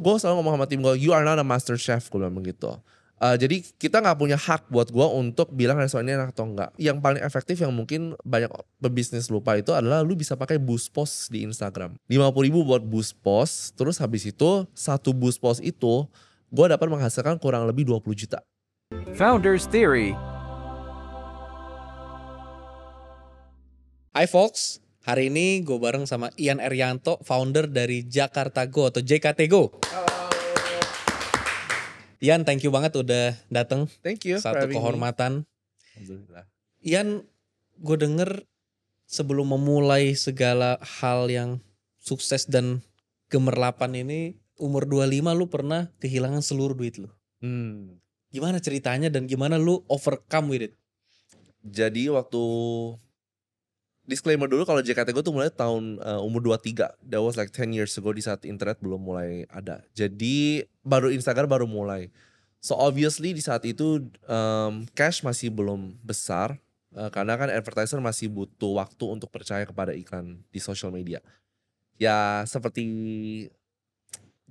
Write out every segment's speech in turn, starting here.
gue selalu ngomong sama tim gue, you are not a master chef, gue bilang begitu. Jadi kita gak punya hak buat gue untuk bilang restoran ini enak atau enggak. Yang paling efektif yang mungkin banyak pebisnis lupa itu adalah lu bisa pakai boost post di Instagram. 50.000 buat boost post, terus habis itu satu boost post itu gue dapat menghasilkan kurang lebih 20 juta. Founders Theory. Hai folks, hari ini gue bareng sama Ian Erianto, founder dari Jakarta Go atau JKT Go. Ian, thank you banget udah dateng. Thank you. Satu kehormatan. Alhamdulillah. Ian, gue denger sebelum memulai segala hal yang sukses dan gemerlapan ini, umur 25 lu pernah kehilangan seluruh duit lu. Gimana ceritanya dan gimana lu overcome with it? Jadi waktu disclaimer dulu, kalau JKT gue tuh mulai tahun umur 23. That was like 10 years ago, di saat internet belum mulai ada. Jadi baru Instagram baru mulai. So obviously di saat itu cash masih belum besar. Karena kan advertiser masih butuh waktu untuk percaya kepada iklan di social media. Ya seperti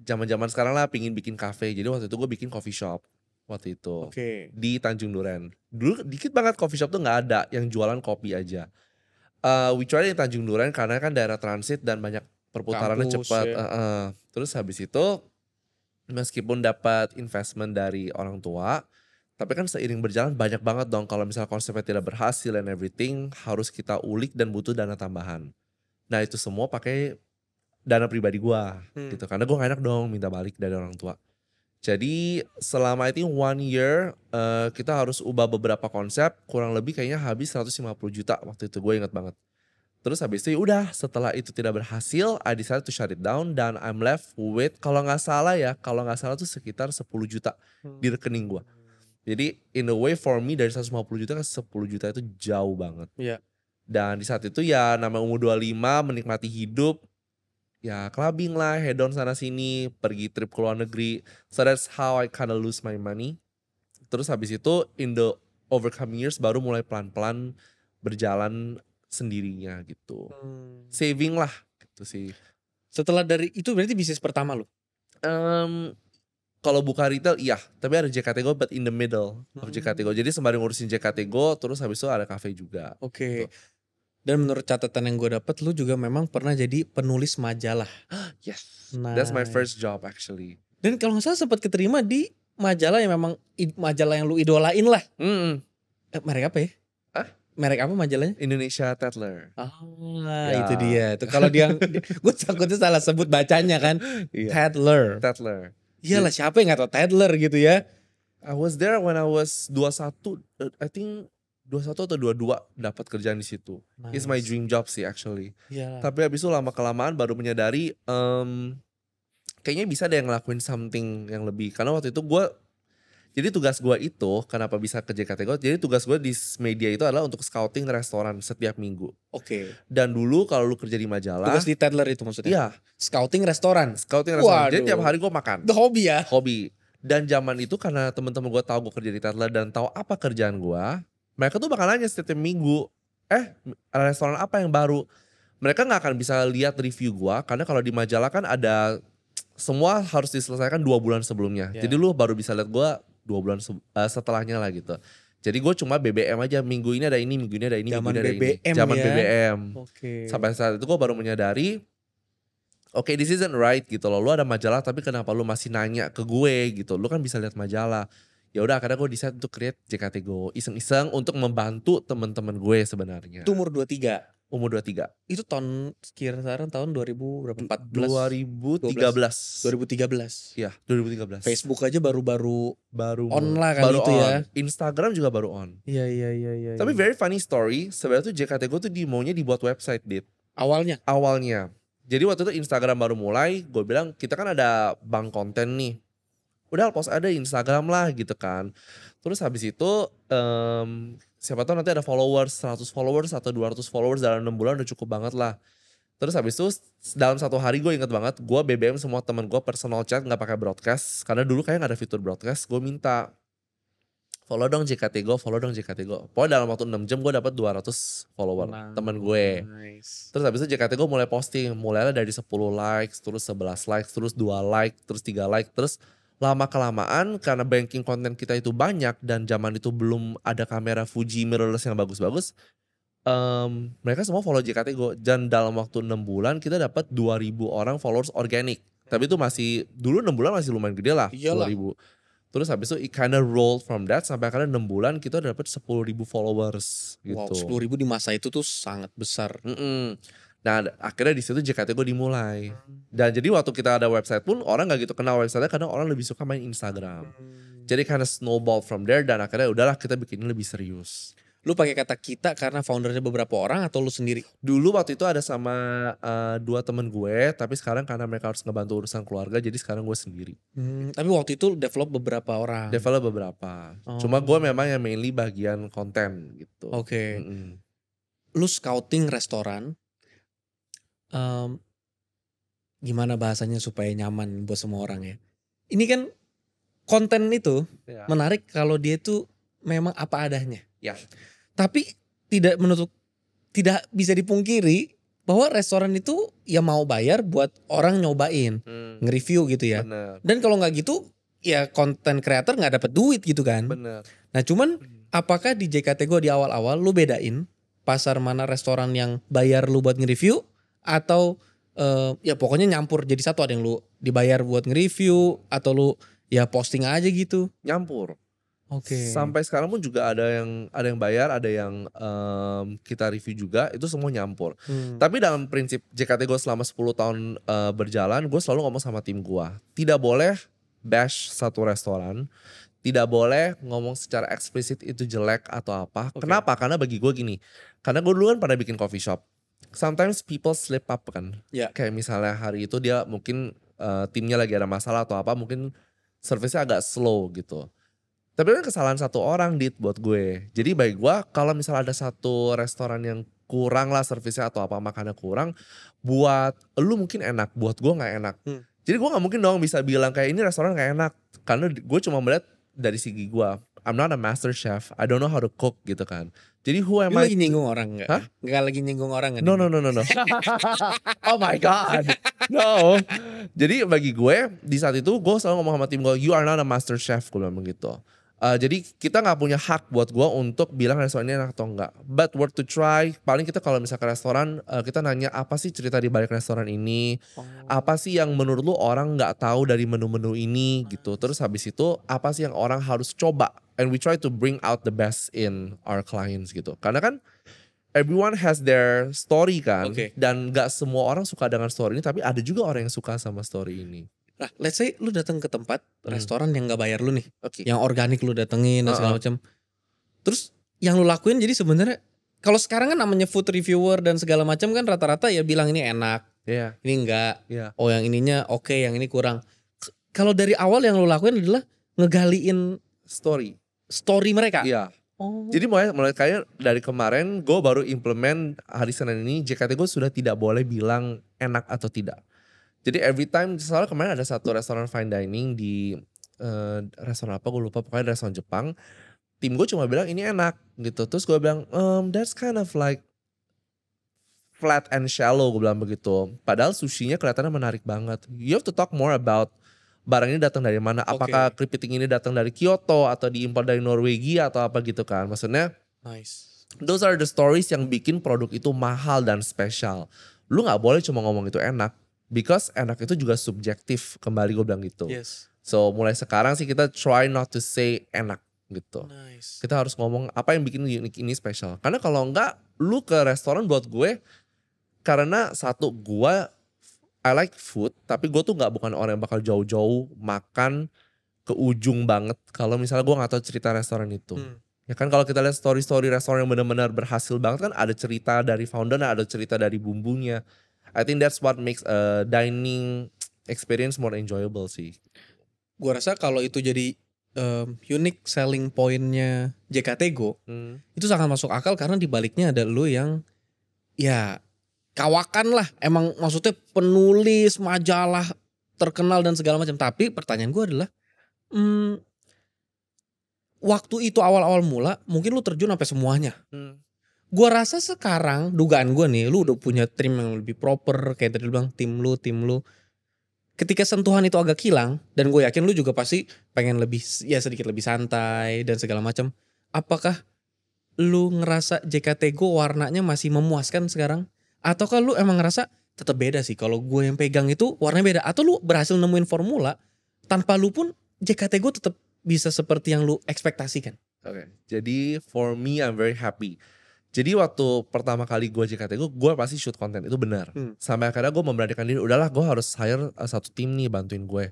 zaman-zaman sekarang lah, pingin bikin cafe. Jadi waktu itu gue bikin coffee shop. Waktu itu di Tanjung Duren. Dulu dikit banget coffee shop tuh gak ada, yang jualan kopi aja. We tried di Tanjung Duren karena kan daerah transit dan banyak perputarannya cepat. Ya. Terus habis itu meskipun dapat investment dari orang tua, tapi kan seiring berjalan banyak banget dong kalau misalnya konsepnya tidak berhasil and everything, harus kita ulik dan butuh dana tambahan. Nah itu semua pakai dana pribadi gua gitu, karena gua gak enak dong minta balik dari orang tua. Jadi selama itu 1 year kita harus ubah beberapa konsep, kurang lebih kayaknya habis 150 juta waktu itu, gue inget banget. Terus habis itu udah, setelah itu tidak berhasil, I decided to shut it down dan I'm left with, kalau gak salah tuh sekitar 10 juta di rekening gue. Jadi in a way for me dari 150 juta ke 10 juta itu jauh banget. Dan di saat itu ya namanya umur 25, menikmati hidup. Ya clubbing lah, head on sana sini, pergi trip ke luar negeri. So that's how I kinda lose my money. Terus habis itu in the overcoming years baru mulai pelan-pelan berjalan sendirinya gitu. Saving lah gitu sih. Setelah dari itu berarti bisnis pertama lu? Kalau buka retail iya, tapi ada JKT Go but in the middle of JKT Go. Jadi sembari ngurusin JKT Go, terus habis itu ada cafe juga. Gitu. Dan menurut catatan yang gue dapet, lu juga memang pernah jadi penulis majalah. Yes, that's my first job actually. Dan kalau gak salah sempat keterima di majalah yang memang majalah yang lu idolain lah. Merek apa ya? Merek apa majalahnya? Indonesia Tatler. Itu dia. Itu kalau dia, gue takutnya salah sebut bacanya kan. Tatler. Iyalah, siapa yang gak tau Tatler gitu ya. I was there when I was 21, I think 21 atau 22 dapat kerjaan di situ. It's my dream job sih actually. Tapi habis itu lama-kelamaan baru menyadari kayaknya bisa deh ngelakuin something yang lebih. Karena waktu itu jadi tugas gue itu kenapa bisa ke JKT Go, jadi tugas gue di media itu adalah untuk scouting restoran setiap minggu. Dan dulu kalau lu kerja di majalah, tugas di Tatler itu maksudnya? Iya. Scouting restoran. Jadi tiap hari gue makan. Hobi ya? Hobi. Dan zaman itu karena temen-temen gue tahu gue kerja di Tatler dan tahu apa kerjaan gue, mereka tuh bakal nanya setiap minggu, ada restoran apa yang baru. Mereka gak akan bisa lihat review gue, karena kalau di majalah kan ada, semua harus diselesaikan 2 bulan sebelumnya. Jadi lu baru bisa lihat gue 2 bulan setelahnya lah gitu. Jadi gue cuma BBM aja, minggu ini ada ini, minggu ini ada ini, minggu ini ada ini. Zaman BBM. Sampai saat itu gue baru menyadari, okay, this isn't right gitu loh. Lu ada majalah tapi kenapa lu masih nanya ke gue gitu. Lu kan bisa lihat majalah. Ya udah akhirnya gue decide untuk create JKT Go, iseng-iseng untuk membantu teman-teman gue sebenarnya. Itu umur 23. Umur 23. Itu sekarang tahun 2014. 2013. Iya, 2013. Facebook aja baru on lah kali itu ya. Instagram juga baru on. Iya. Tapi very funny story, sebenarnya tuh JKT Go tuh maunya dibuat website, Dit. Awalnya. Jadi waktu itu Instagram baru mulai, gue bilang kita kan ada bank konten nih. Udah post ada Instagram lah gitu kan. Terus habis itu siapa tahu nanti ada followers, 100 followers atau 200 followers dalam 6 bulan udah cukup banget lah. Terus habis itu dalam 1 hari gue inget banget, gue BBM semua temen gue personal chat gak pakai broadcast. Karena dulu kayaknya gak ada fitur broadcast, gue minta follow dong JKT Go, follow dong JKT Go. Pokoknya dalam waktu 6 jam gue dapat 200 follower temen gue. Nice. Terus habis itu JKT Go mulai posting, mulailah dari 10 likes, terus 11 likes, terus 2 like, terus 3 like, terus lama kelamaan karena banking konten kita itu banyak dan zaman itu belum ada kamera Fuji mirrorless yang bagus-bagus. Mereka semua follow JKT Go dan dalam waktu 6 bulan kita dapat 2000 orang followers organik. Tapi itu masih dulu 6 bulan masih lumayan gede lah. Iyalah. 2000. Terus habis itu it kinda rolled from that sampai akhirnya 6 bulan kita dapat 10.000 followers gitu. Wow, 10.000 di masa itu tuh sangat besar. Nah akhirnya di situ JKT Go dimulai. Dan jadi waktu kita ada website pun orang gak gitu kenal websitenya karena orang lebih suka main Instagram. Jadi kinda snowball from there dan akhirnya udahlah kita bikin lebih serius. Lu pakai kata kita karena foundernya beberapa orang atau lu sendiri? Dulu waktu itu ada sama 2 temen gue, tapi sekarang karena mereka harus ngebantu urusan keluarga, jadi sekarang gue sendiri. Tapi waktu itu develop beberapa orang. Develop beberapa. Cuma gue memang yang mainly bagian konten gitu. Oke. Lu scouting restoran, gimana bahasanya supaya nyaman buat semua orang ya? Ini kan konten itu menarik kalau dia tuh memang apa adanya. Ya. Tapi tidak bisa dipungkiri bahwa restoran itu ya mau bayar buat orang nyobain, nge-review gitu ya. Bener. Dan kalau nggak gitu, ya konten creator nggak dapet duit gitu kan. Bener. Nah cuman apakah di JKT Go di awal-awal lu bedain pasar mana restoran yang bayar lu buat nge-review atau ya pokoknya nyampur jadi satu, ada yang lu dibayar buat nge-review atau lu ya posting aja gitu? Nyampur. Oke. Sampai sekarang pun juga ada yang bayar, ada yang kita review juga, itu semua nyampur. Tapi dalam prinsip JKT Go selama 10 tahun berjalan, gue selalu ngomong sama tim gue, tidak boleh bash satu restoran, tidak boleh ngomong secara eksplisit itu jelek atau apa. Kenapa? Karena bagi gue gini, karena gue dulu kan pernah bikin coffee shop. Sometimes people slip up kan. Kayak misalnya hari itu dia mungkin timnya lagi ada masalah atau apa, mungkin service-nya agak slow gitu. Tapi kan kesalahan satu orang buat gue. Jadi bagi gue kalau misalnya ada satu restoran yang kurang lah servisnya atau apa makannya kurang, buat lu mungkin enak, buat gue gak enak. Jadi gue gak mungkin dong bisa bilang kayak ini restoran gak enak. Karena gue cuma melihat dari segi gue. I'm not a master chef, I don't know how to cook gitu kan. Jadi who am I? Lu lagi nyinggung orang gak? Hah? Gak lagi nyinggung orang gak? No. Oh my god. No. Jadi bagi gue di saat itu gue selalu ngomong sama tim gue, you are not a master chef, gue bilang begitu. Jadi kita gak punya hak buat gue untuk bilang restoran ini enak atau enggak. But worth to try. Paling kita kalau misalnya ke restoran, kita nanya apa sih cerita di balik restoran ini. Apa sih yang menurut lu orang gak tahu dari menu-menu ini gitu. Terus habis itu apa sih yang orang harus coba. And we try to bring out the best in our clients gitu. Karena kan everyone has their story kan. Dan gak semua orang suka dengan story ini. Tapi ada juga orang yang suka sama story ini. Nah, let's say lu datang ke tempat restoran yang gak bayar lu nih, yang organik lu datengin dan segala macam. Terus yang lu lakuin jadi sebenarnya kalau sekarang kan namanya food reviewer dan segala macam kan rata-rata ya bilang ini enak, ini enggak, oh yang ininya oke, yang ini kurang. Kalau dari awal yang lu lakuin adalah ngegaliin story mereka. Jadi mulai kayak dari kemarin gue baru implement hari Senin ini JKT Go sudah tidak boleh bilang enak atau tidak. Jadi every time, soalnya kemarin ada satu restoran fine dining di restoran apa gue lupa, pokoknya restoran Jepang. Tim gue cuma bilang ini enak gitu. Terus gue bilang that's kind of like flat and shallow, gue bilang begitu. Padahal sushinya kelihatannya menarik banget. You have to talk more about barang ini datang dari mana. Apakah kepiting ini datang dari Kyoto atau diimpor dari Norwegia atau apa gitu kan. Maksudnya those are the stories yang bikin produk itu mahal dan spesial. Lu gak boleh cuma ngomong itu enak. Because enak itu juga subjektif, kembali gue bilang gitu. So mulai sekarang sih kita try not to say enak gitu. Kita harus ngomong apa yang bikin unik ini spesial. Karena kalau enggak, lu ke restoran buat gue, karena satu gue I like food, tapi gue tuh bukan orang yang bakal jauh-jauh makan ke ujung banget. Kalau misalnya gue gak tahu cerita restoran itu. Ya kan kalau kita lihat story-story restoran yang benar-benar berhasil banget kan ada cerita dari founder, ada cerita dari bumbunya. I think that's what makes a dining experience more enjoyable sih. Gua rasa kalau itu jadi unique selling pointnya JKT Go, itu sangat masuk akal karena dibaliknya ada lu yang ya kawakan lah. Emang maksudnya penulis majalah terkenal dan segala macam. Tapi pertanyaan gue adalah waktu itu awal-awal mula mungkin lu terjun sampai semuanya. Gua rasa sekarang dugaan gue nih, lu udah punya tim yang lebih proper kayak tadi lu bilang tim lu. Ketika sentuhan itu agak hilang dan gue yakin lu juga pasti pengen lebih ya sedikit lebih santai dan segala macam. Apakah lu ngerasa JKT Go warnanya masih memuaskan sekarang? Ataukah lu emang ngerasa tetap beda sih kalau gue yang pegang itu warnanya beda? Atau lu berhasil nemuin formula tanpa lu pun JKT Go tetap bisa seperti yang lu ekspektasikan? Oke, jadi for me I'm very happy. Jadi waktu pertama kali gue JKT gue pasti shoot konten, itu benar. Sampai akhirnya gue memberanikan diri, udahlah gue harus hire satu tim nih bantuin gue.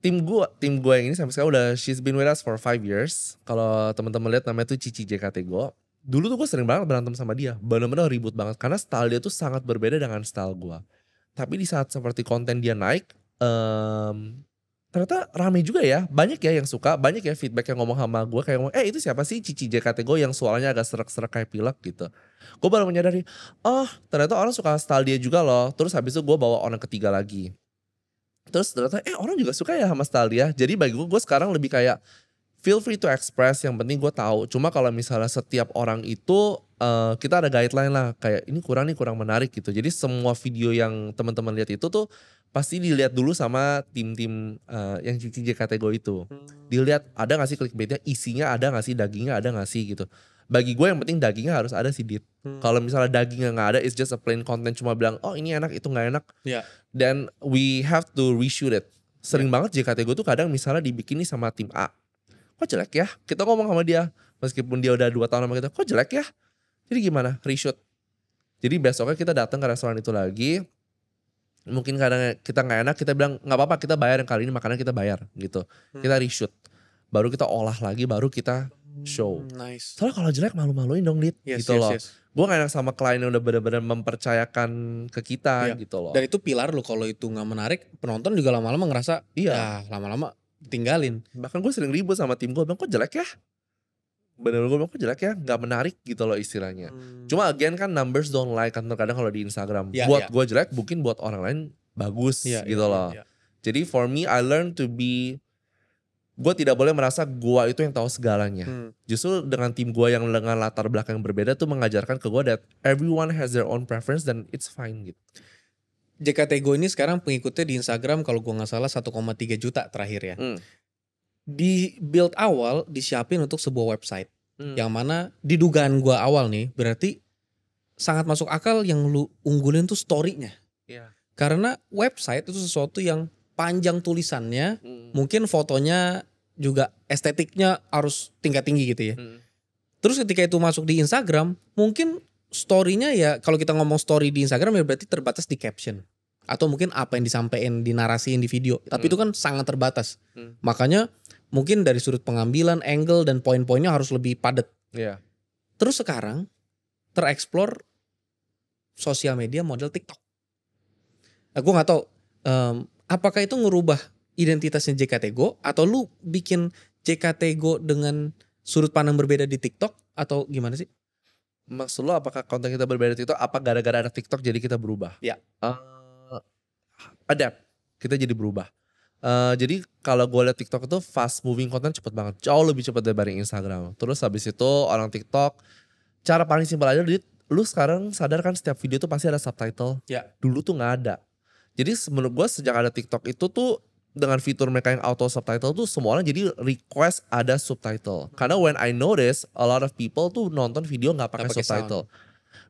Tim gue yang ini sampai sekarang udah, she's been with us for 5 years. Kalau teman-teman lihat namanya tuh Cici JKT Go. Dulu tuh gue sering banget berantem sama dia, bener-bener ribut banget karena style dia tuh sangat berbeda dengan style gue. Tapi di saat seperti konten dia naik, ternyata rame juga ya, banyak ya yang suka, banyak ya feedback yang ngomong sama gue kayak ngomong, itu siapa sih Cici JKT Go yang suaranya agak serak-serak kayak pilek gitu. Gue baru menyadari, ternyata orang suka style dia juga loh. Terus habis itu gue bawa orang ketiga lagi. Terus ternyata orang juga suka ya sama style dia. Jadi bagi gue sekarang lebih kayak feel free to express, yang penting gue tahu. Cuma kalau misalnya setiap orang itu kita ada guideline lah, kayak ini kurang menarik gitu. Jadi semua video yang teman-teman lihat itu tuh pasti dilihat dulu sama tim-tim yang Cici JKT Go itu. Dilihat ada gak sih clickbaitnya, isinya ada gak sih, dagingnya ada gak sih gitu. Bagi gue yang penting dagingnya harus ada sih, Dit. Kalau misalnya dagingnya gak ada, it's just a plain content, cuma bilang ini enak, itu gak enak. Then we have to reshoot it. Sering banget JKT Go tuh kadang misalnya dibikin nih sama tim A. Kok jelek ya? Kita ngomong sama dia, meskipun dia udah 2 tahun sama kita, kok jelek ya? Jadi gimana? Reshoot. Jadi besoknya kita datang ke restoran itu lagi. Mungkin kadang kita gak enak, kita bilang gak apa-apa, kita bayar yang kali ini, makanan kita bayar gitu. Kita reshoot. Baru kita olah lagi, baru kita show. Nice. Soalnya kalau jelek malu-maluin dong, Dit. Gitu loh. Gue gak enak sama klien yang udah benar-benar mempercayakan ke kita gitu loh. Dan itu pilar lo, kalau itu gak menarik, penonton juga lama-lama ngerasa lama-lama tinggalin. Bahkan gue sering ribut sama tim gue, bilang kok jelek ya? Bener-bener gue bilang kok jelek ya? Gak menarik gitu loh istilahnya. Cuma again kan numbers don't lie kan terkadang kalau di Instagram. Buat gue jelek, mungkin buat orang lain bagus gitu loh. Jadi for me I learn to be, gue tidak boleh merasa gue itu yang tahu segalanya. Justru dengan tim gue yang dengan latar belakang yang berbeda tuh mengajarkan ke gue that everyone has their own preference dan it's fine gitu. JKT Go ini sekarang pengikutnya di Instagram kalau gue gak salah 1,3 juta terakhir ya. Di build awal disiapin untuk sebuah website. Yang mana di dugaan gue awal nih berarti sangat masuk akal yang lu unggulin tuh story-nya. Karena website itu sesuatu yang panjang tulisannya, mungkin fotonya juga estetiknya harus tingkat tinggi gitu ya. Terus ketika itu masuk di Instagram, mungkin story-nya ya kalau kita ngomong story di Instagram ya berarti terbatas di caption. Atau mungkin apa yang disampaikan, dinarasiin di video. Tapi itu kan sangat terbatas. Makanya mungkin dari sudut pengambilan, angle dan poin-poinnya harus lebih padat. Terus sekarang tereksplor sosial media model TikTok. Gue gak tahu apakah itu ngerubah identitasnya JKT Go atau lu bikin JKT Go dengan sudut pandang berbeda di TikTok atau gimana sih? Maksud lo apakah konten kita berbeda di TikTok? Apa gara-gara ada TikTok jadi kita berubah? Adapt, kita jadi berubah. Jadi kalau gue liat TikTok itu fast moving konten cepet banget, jauh lebih cepet daripada Instagram. Terus habis itu orang TikTok, cara paling simpel aja, lu sekarang sadar kan setiap video tuh pasti ada subtitle. Dulu tuh nggak ada. Jadi menurut gue sejak ada TikTok itu tuh dengan fitur mereka yang auto subtitle tuh semua orang jadi request ada subtitle. Karena when I notice a lot of people tuh nonton video nggak pakai subtitle.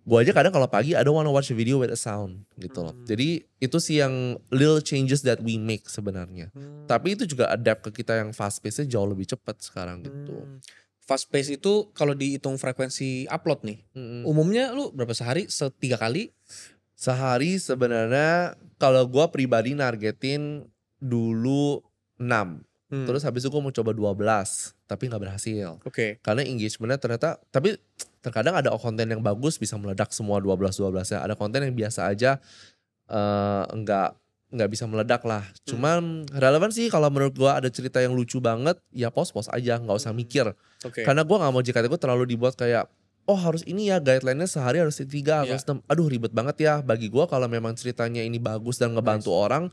Gue aja kadang kalau pagi I don't wanna watch a video with a sound gitu loh. Jadi itu sih yang little changes that we make sebenarnya. Tapi itu juga adapt ke kita yang fast pace-nya jauh lebih cepat sekarang gitu. Fast pace itu kalau dihitung frekuensi upload nih, umumnya lu berapa sehari? 3 kali? Sehari sebenarnya kalau gue pribadi nargetin dulu 6. Terus habis itu gue mau coba 12 tapi gak berhasil. Karena engagementnya ternyata, tapi terkadang ada konten yang bagus bisa meledak semua 12-12 ya. Ada konten yang biasa aja nggak bisa meledak lah. Cuman relevan sih kalau menurut gue ada cerita yang lucu banget, ya post aja, nggak usah mikir. Karena gue nggak mau JKT gue terlalu dibuat kayak harus ini ya, guideline-nya sehari harus 3, harus 6. Aduh ribet banget ya. Bagi gue kalau memang ceritanya ini bagus dan ngebantu orang,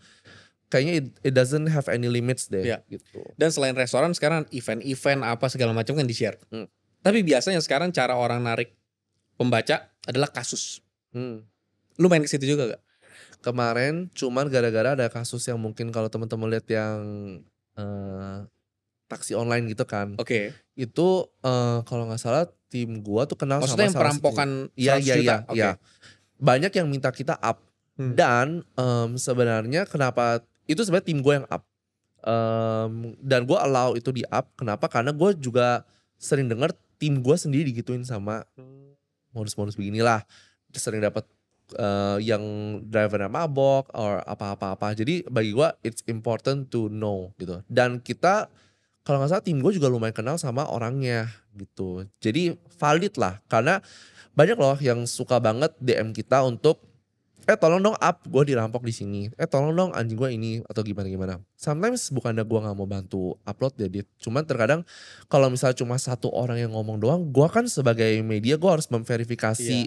kayaknya it doesn't have any limits deh Iya. gitu. Dan selain restoran sekarang event-event apa segala macam kan di-share. Tapi biasanya sekarang cara orang narik pembaca adalah kasus. Lu main ke situ juga gak? Kemarin cuman gara-gara ada kasus yang mungkin kalau teman-teman lihat yang taksi online gitu kan. Oke. Itu kalau nggak salah tim gua tuh kenal Maksudnya sama yang perampokan 100 juta? Oke. Iya. Banyak yang minta kita up. Dan sebenarnya kenapa itu sebenarnya tim gue yang up. Dan gue allow itu di up. Kenapa? Karena gue juga sering denger tim gue sendiri digituin sama modus-modus beginilah. Sering dapat yang drivernya mabok or apa-apa. Jadi bagi gue it's important to know gitu. Dan kita kalau nggak salah tim gue juga lumayan kenal sama orangnya gitu. Jadi valid lah. Karena banyak loh yang suka banget DM kita untuk tolong dong up, gue dirampok di sini. Tolong dong anjing gue ini atau gimana. Sometimes bukannya gue nggak mau bantu upload ya, Dit. Cuman terkadang kalau misalnya cuma satu orang yang ngomong doang, gue kan sebagai media gue harus memverifikasi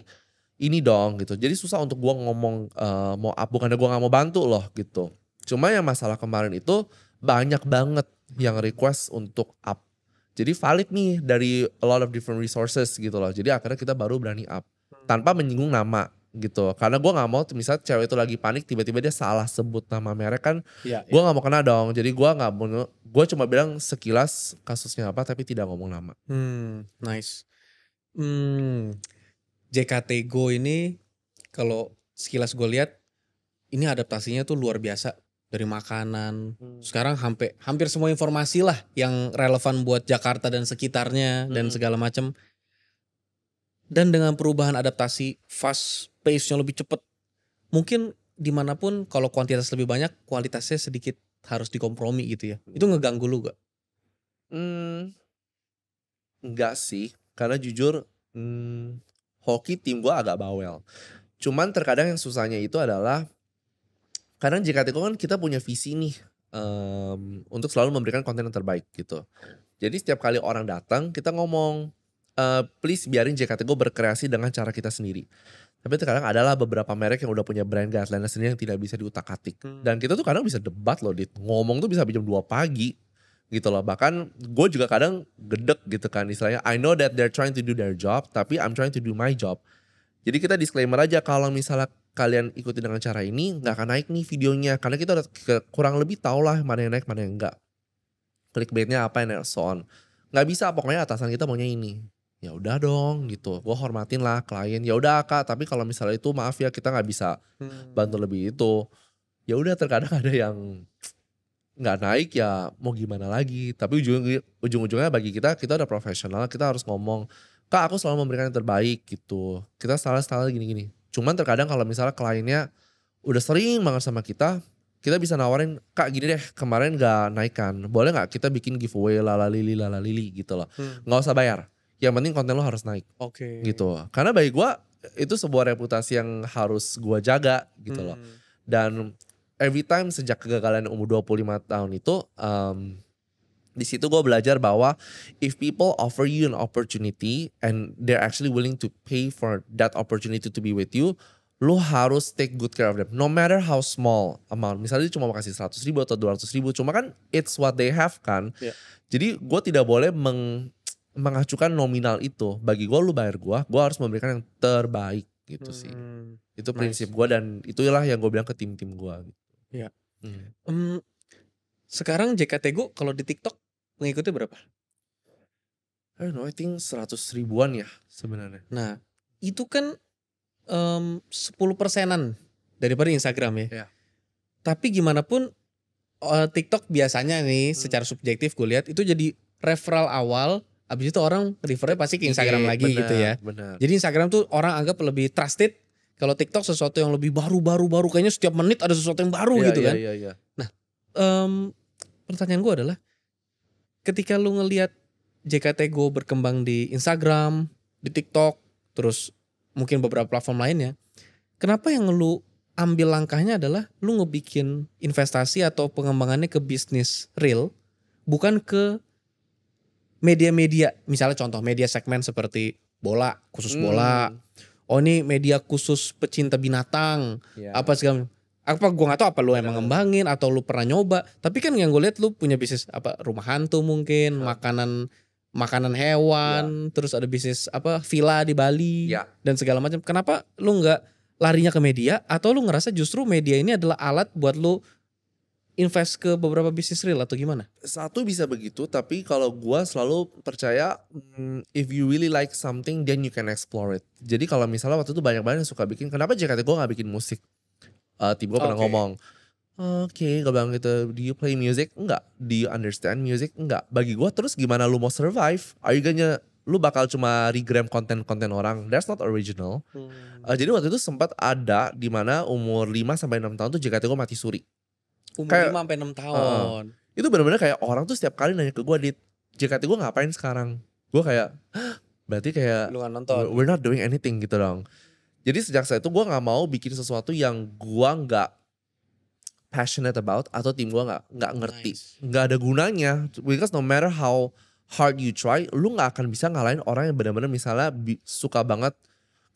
ini dong gitu. Jadi susah untuk gue ngomong mau up, bukannya gue nggak mau bantu loh gitu. Cuma yang masalah kemarin itu banyak banget yang request untuk up. Jadi valid nih dari a lot of different resources gitu loh. Jadi akhirnya kita baru berani up tanpa menyinggung nama gitu. Karena gue gak mau misalnya cewek itu lagi panik tiba-tiba dia salah sebut nama merek kan. Gue gak mau kena dong. Jadi gue gak mau, gue cuma bilang sekilas kasusnya apa tapi tidak ngomong nama. Nice. JKT Go ini kalau sekilas gue lihat ini adaptasinya tuh luar biasa. Dari makanan, sekarang hampir semua informasi lah yang relevan buat Jakarta dan sekitarnya dan segala macam. Dan dengan perubahan adaptasi fast pace yang lebih cepat, mungkin dimanapun kalau kuantitas lebih banyak, kualitasnya sedikit harus dikompromi gitu ya. Itu ngeganggu lu gak? Enggak sih, karena jujur hoki tim gue agak bawel. Cuman terkadang yang susahnya itu adalah karena JKT kan kita punya visi nih untuk selalu memberikan konten yang terbaik gitu. Jadi setiap kali orang datang kita ngomong please biarin JKT berkreasi dengan cara kita sendiri. Tapi terkadang adalah beberapa merek yang udah punya brand guideline sendiri yang tidak bisa diutak-atik. Dan kita tuh kadang bisa debat loh, Dit. Ngomong tuh bisa jam 2 pagi gitu loh. Bahkan gue juga kadang gedek gitu kan istilahnya. I know that they're trying to do their job, tapi I'm trying to do my job. Jadi kita disclaimer aja kalau misalnya kalian ikuti dengan cara ini nggak akan naik nih videonya karena kita udah kurang lebih tahu lah mana yang naik mana yang enggak, clickbaitnya apa and so on. Nggak bisa pokoknya atasan kita maunya ini, ya udah dong gitu. Gue hormatin lah klien, ya udah Kak, tapi kalau misalnya itu maaf ya kita nggak bisa bantu lebih itu. Ya udah terkadang ada yang nggak naik ya mau gimana lagi. Tapi ujung-ujungnya bagi kita udah profesional, kita harus ngomong Kak aku selalu memberikan yang terbaik gitu. Kita salah gini-gini. Cuman terkadang kalau misalnya kliennya udah sering banget sama kita bisa nawarin Kak gini deh kemarin gak naik kan. Boleh gak kita bikin giveaway lalalili gitu loh. Gak usah bayar. Yang penting konten lo harus naik. Oke. Gitu. Karena bagi gue itu sebuah reputasi yang harus gue jaga gitu loh. Dan every time sejak kegagalan umur 25 tahun itu di situ gue belajar bahwa if people offer you an opportunity and they're actually willing to pay for that opportunity to be with you, lu harus take good care of them. No matter how small amount. Misalnya dia cuma mau kasih 100 ribu atau 200 ribu. Cuma kan it's what they have kan. Yeah. Jadi gue tidak boleh mengacukan nominal itu. Bagi gue lu bayar gue harus memberikan yang terbaik gitu sih. Itu prinsip gue dan itulah yang gue bilang ke tim-tim gue. Gitu. Yeah. Sekarang JKT Go kalau di TikTok mengikuti berapa? I don't know, I think 100 ribuan ya sebenarnya. Nah itu kan 10%-an daripada Instagram ya. Yeah. Tapi gimana pun TikTok biasanya nih secara subjektif gue lihat itu jadi referral awal. Abis itu orang refernya pasti ke Instagram lagi gitu ya. Bener. Jadi Instagram tuh orang anggap lebih trusted. Kalau TikTok sesuatu yang lebih baru kayaknya setiap menit ada sesuatu yang baru gitu kan. Iya. Nah pertanyaan gue adalah ketika lu ngelihat JKT Go berkembang di Instagram, di TikTok, terus mungkin beberapa platform lainnya, kenapa yang lu ambil langkahnya adalah lu ngebikin investasi atau pengembangannya ke bisnis real, bukan ke media-media, misalnya contoh media segmen seperti bola, khusus bola, oh ini media khusus pecinta binatang, apa segala, Apa gue gak tahu apa lu emang ngembangin atau lu pernah nyoba. Tapi kan yang gue lihat lu punya bisnis apa rumah hantu mungkin, makanan hewan, terus ada bisnis apa villa di Bali dan segala macam. Kenapa lu nggak larinya ke media atau lu ngerasa justru media ini adalah alat buat lu invest ke beberapa bisnis real atau gimana? Satu bisa begitu, tapi kalau gua selalu percaya if you really like something then you can explore it. Jadi kalau misalnya waktu itu banyak-banyak yang suka bikin, kenapa JKT gua gak bikin musik? Tim gua pernah ngomong, oke, gue bilang gitu, do you play music? Enggak. Do you understand music? Enggak. Bagi gua terus gimana lu mau survive? Lu bakal cuma regram konten-konten orang? That's not original. Jadi waktu itu sempat ada di mana umur 5-6 tahun tuh JKT gua mati suri. Umur 5-6 tahun. Itu benar-benar kayak orang tuh setiap kali nanya ke gue, Dit, JKT gue ngapain sekarang? Gue kayak, berarti kayak lu gak nonton. We're not doing anything gitu dong. Jadi sejak saat itu gue gak mau bikin sesuatu yang gue gak passionate about atau tim gue gak ngerti. Gak ada gunanya. Because no matter how hard you try, lu gak akan bisa ngalahin orang yang benar-benar misalnya suka banget.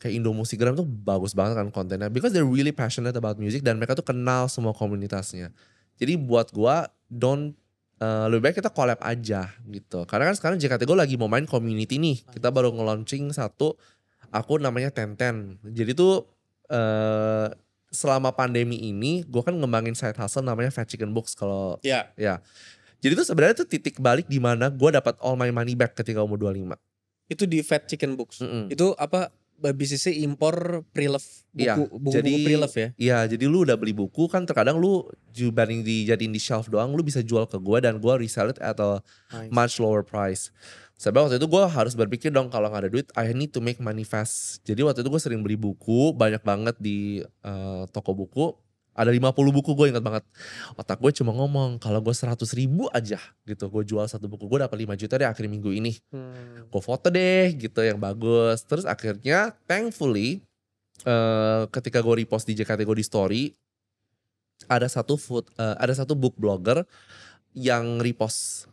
Kayak Indo Musikgram tuh bagus banget kan kontennya. Because they're really passionate about music dan mereka tuh kenal semua komunitasnya. Jadi buat gua lebih baik kita collab aja gitu. Karena kan sekarang JKT Go lagi mau main community nih. Kita baru nge-launching satu akun namanya Tenten. Jadi tuh selama pandemi ini gua kan ngembangin side hustle namanya Fat Chicken Books kalau ya. Jadi tuh sebenarnya tuh titik balik di mana gua dapat all my money back ketika umur 25. Itu di Fat Chicken Books. Itu apa? Bisnisnya impor pre-love buku pre-love ya? Iya, jadi lu udah beli buku kan terkadang lu dibanding dijadiin di shelf doang, lu bisa jual ke gue dan gue resell it at a much lower price. Sebab waktu itu gue harus berpikir dong kalau gak ada duit, I need to make money fast. Jadi waktu itu gue sering beli buku, banyak banget di toko buku. Ada 50 buku, gue ingat banget. Otak gue cuma ngomong, kalau gue 100.000 aja gitu, gue jual satu buku, gue dapat 5 juta deh akhir minggu ini. Gue foto deh gitu yang bagus. Terus akhirnya thankfully ketika gue repost di JKT gue di story, ada satu book blogger yang repost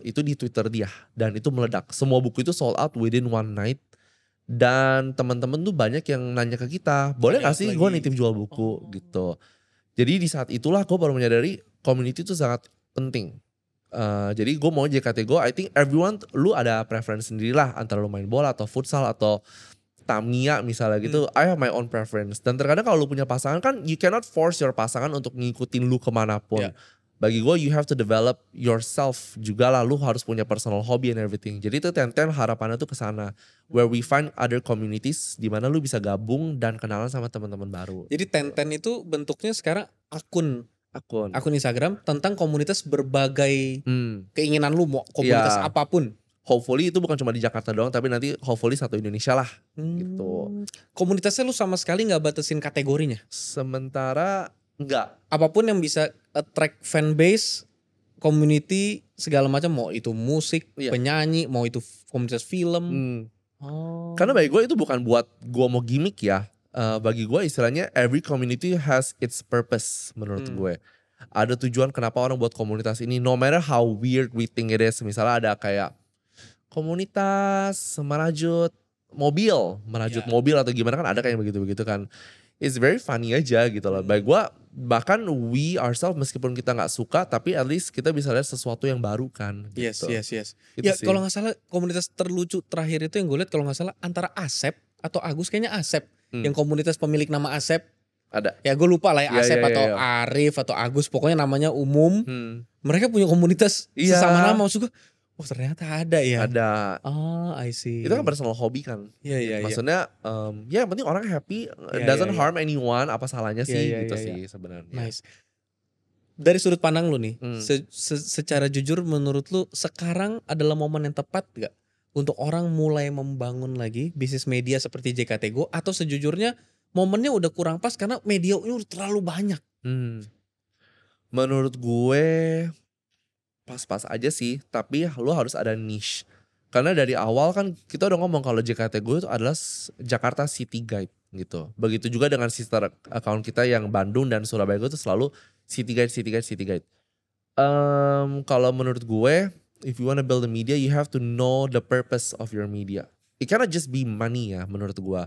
itu di Twitter dia. Dan itu meledak. Semua buku itu sold out within one night. Dan teman-teman tuh banyak yang nanya ke kita, boleh gak sih gue nitip jual buku gitu. Jadi di saat itulah gue baru menyadari community itu sangat penting. Jadi gue mau JKT Go, I think everyone, lu ada preference sendiri lah antara lu main bola atau futsal atau Tamiya misalnya gitu. I have my own preference. Dan terkadang kalau lu punya pasangan kan you cannot force your pasangan untuk ngikutin lu kemanapun. Bagi gue you have to develop yourself juga lah, lu harus punya personal hobby and everything. Jadi itu Tenten harapannya tuh kesana, where we find other communities di mana lu bisa gabung dan kenalan sama teman-teman baru. Jadi Tenten itu bentuknya sekarang akun Instagram tentang komunitas berbagai keinginan lu, mau komunitas apapun. Hopefully itu bukan cuma di Jakarta doang, tapi nanti hopefully satu Indonesia lah gitu. Komunitasnya lu sama sekali gak batasin kategorinya? Sementara enggak. Apapun yang bisa attract fanbase, community, segala macam. Mau itu musik, penyanyi, mau itu komunitas film. Karena bagi gue itu bukan buat gue mau gimmick ya. Bagi gue istilahnya every community has its purpose menurut gue. Ada tujuan kenapa orang buat komunitas ini. No matter how weird we think it is. Misalnya ada kayak komunitas merajut mobil atau gimana kan ada kayak begitu-begitu kan. It's very funny aja gitu loh. Baik gue bahkan we ourselves meskipun kita gak suka tapi at least kita bisa lihat sesuatu yang baru kan gitu. Yes. Ya kalau gak salah komunitas terlucu terakhir itu yang gue lihat kalau gak salah antara Asep atau Agus, kayaknya Asep. Yang komunitas pemilik nama Asep. Ada. Ya gue lupa lah ya Asep atau Arif atau Agus, pokoknya namanya umum. Mereka punya komunitas sesama nama, maksud gue oh ternyata ada ya. Ada. I see. Itu kan personal hobby kan. Iya. Maksudnya yang penting orang happy, doesn't harm anyone, apa salahnya sih gitu sih sebenarnya. Nice. Dari sudut pandang lu nih, secara jujur menurut lu sekarang adalah momen yang tepat gak untuk orang mulai membangun lagi bisnis media seperti JKT Go, atau sejujurnya momennya udah kurang pas karena media ini udah terlalu banyak? Menurut gue pas-pas aja sih, tapi lu harus ada niche. Karena dari awal kan kita udah ngomong kalau JKT Go itu adalah Jakarta City Guide gitu. Begitu juga dengan sister account kita yang Bandung dan Surabaya itu selalu City Guide. Kalau menurut gue, if you wanna build a media, you have to know the purpose of your media. It cannot just be money ya menurut gue.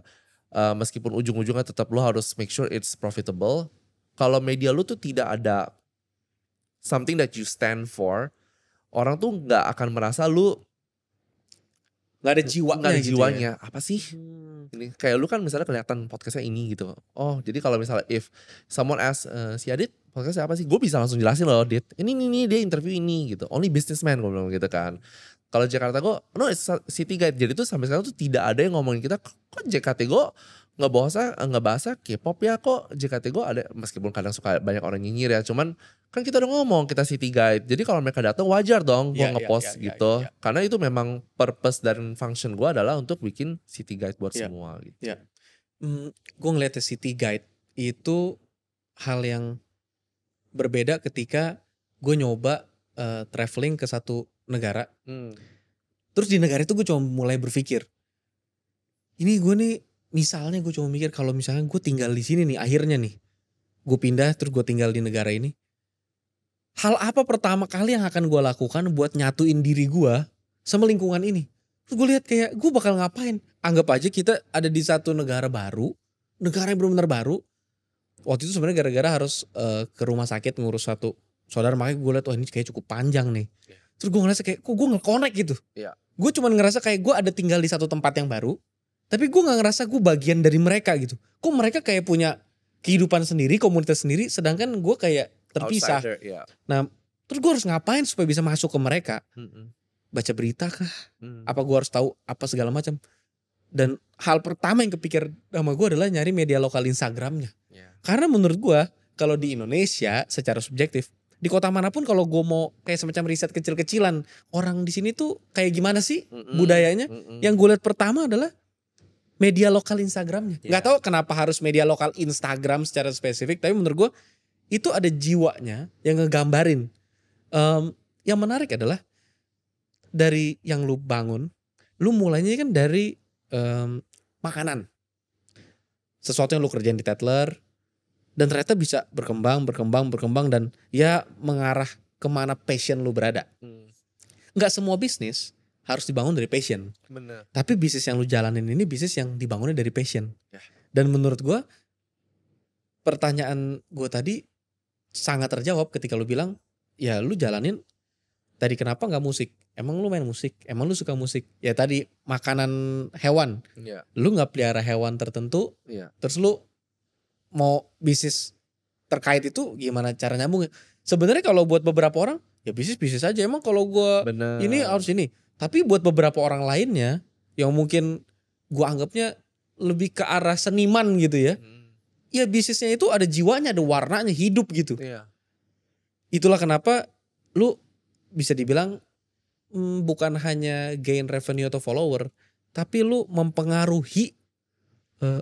Meskipun ujung-ujungnya tetap lu harus make sure it's profitable. kalau media lu tuh tidak ada something that you stand for, orang tuh nggak akan merasa lu Nggak ada jiwanya nggak ada gitu jiwanya. ya. Apa sih? Ini kayak lu kan misalnya kelihatan podcastnya ini gitu. Oh jadi kalau misalnya if someone ask si Adit podcastnya apa sih? Gue bisa langsung jelasin loh Adit. Ini dia interview ini gitu. Only businessman gue bilang gitu kan. Kalau Jakarta gue, no it's city guide. Jadi tuh sampai sekarang tuh tidak ada yang ngomongin kita. Kok JKT gue nggak bahasa K-pop ya, kok JKT gue ada, meskipun kadang suka banyak orang nyinyir ya. Cuman kan kita udah ngomong kita city guide. Jadi kalau mereka datang wajar dong gue ngepost gitu. Karena itu memang purpose dan function gue adalah untuk bikin city guide buat semua gitu. Gue ngeliatnya city guide itu hal yang berbeda ketika gue nyoba traveling ke satu negara. Terus di negara itu gue cuma mulai berpikir, ini gue nih misalnya gue cuma mikir kalau misalnya gue tinggal di sini nih, akhirnya nih gue pindah terus gue tinggal di negara ini, hal apa pertama kali yang akan gue lakukan buat nyatuin diri gue sama lingkungan ini. Terus gue lihat kayak gue bakal ngapain. Anggap aja kita ada di satu negara baru, negara yang benar-benar baru. Waktu itu sebenarnya gara-gara harus ke rumah sakit ngurus satu saudara, makanya gue lihat wah ini kayak cukup panjang nih. Terus gue ngerasa kayak kok gue nge-connect gitu. Gue cuma ngerasa kayak gue ada tinggal di satu tempat yang baru, tapi gue gak ngerasa gue bagian dari mereka gitu. Kok mereka kayak punya kehidupan sendiri, komunitas sendiri, sedangkan gue kayak terpisah. Outsider, Nah terus gue harus ngapain supaya bisa masuk ke mereka? Baca berita kah? Apa gue harus tahu apa segala macam? Dan hal pertama yang kepikir sama gue adalah nyari media lokal Instagramnya. Karena menurut gue kalau di Indonesia secara subjektif, di kota manapun kalau gue mau kayak semacam riset kecil-kecilan, orang di sini tuh kayak gimana sih budayanya? Yang gue lihat pertama adalah media lokal Instagramnya. Gak tahu kenapa harus media lokal Instagram secara spesifik, tapi menurut gue itu ada jiwanya yang ngegambarin. Yang menarik adalah dari yang lu bangun, lu mulainya kan dari makanan. Sesuatu yang lu kerjain di Tatler, dan ternyata bisa berkembang dan ya mengarah kemana passion lu berada. Gak semua bisnis harus dibangun dari passion. Bener. Tapi bisnis yang lu jalanin ini bisnis yang dibangunnya dari passion. Dan menurut gue pertanyaan gue tadi sangat terjawab ketika lu bilang ya lu jalanin tadi kenapa gak musik? Emang lu main musik? Emang lu suka musik? Ya tadi makanan hewan. Lu gak pelihara hewan tertentu. Terus lu mau bisnis terkait itu gimana cara nyambungnya? Sebenarnya kalau buat beberapa orang ya bisnis aja. Emang kalau gue ini harus ini. Tapi buat beberapa orang lainnya yang mungkin gue anggapnya lebih ke arah seniman gitu ya. Ya bisnisnya itu ada jiwanya, ada warnanya, hidup gitu. Itulah kenapa lu bisa dibilang bukan hanya gain revenue atau follower, tapi lu mempengaruhi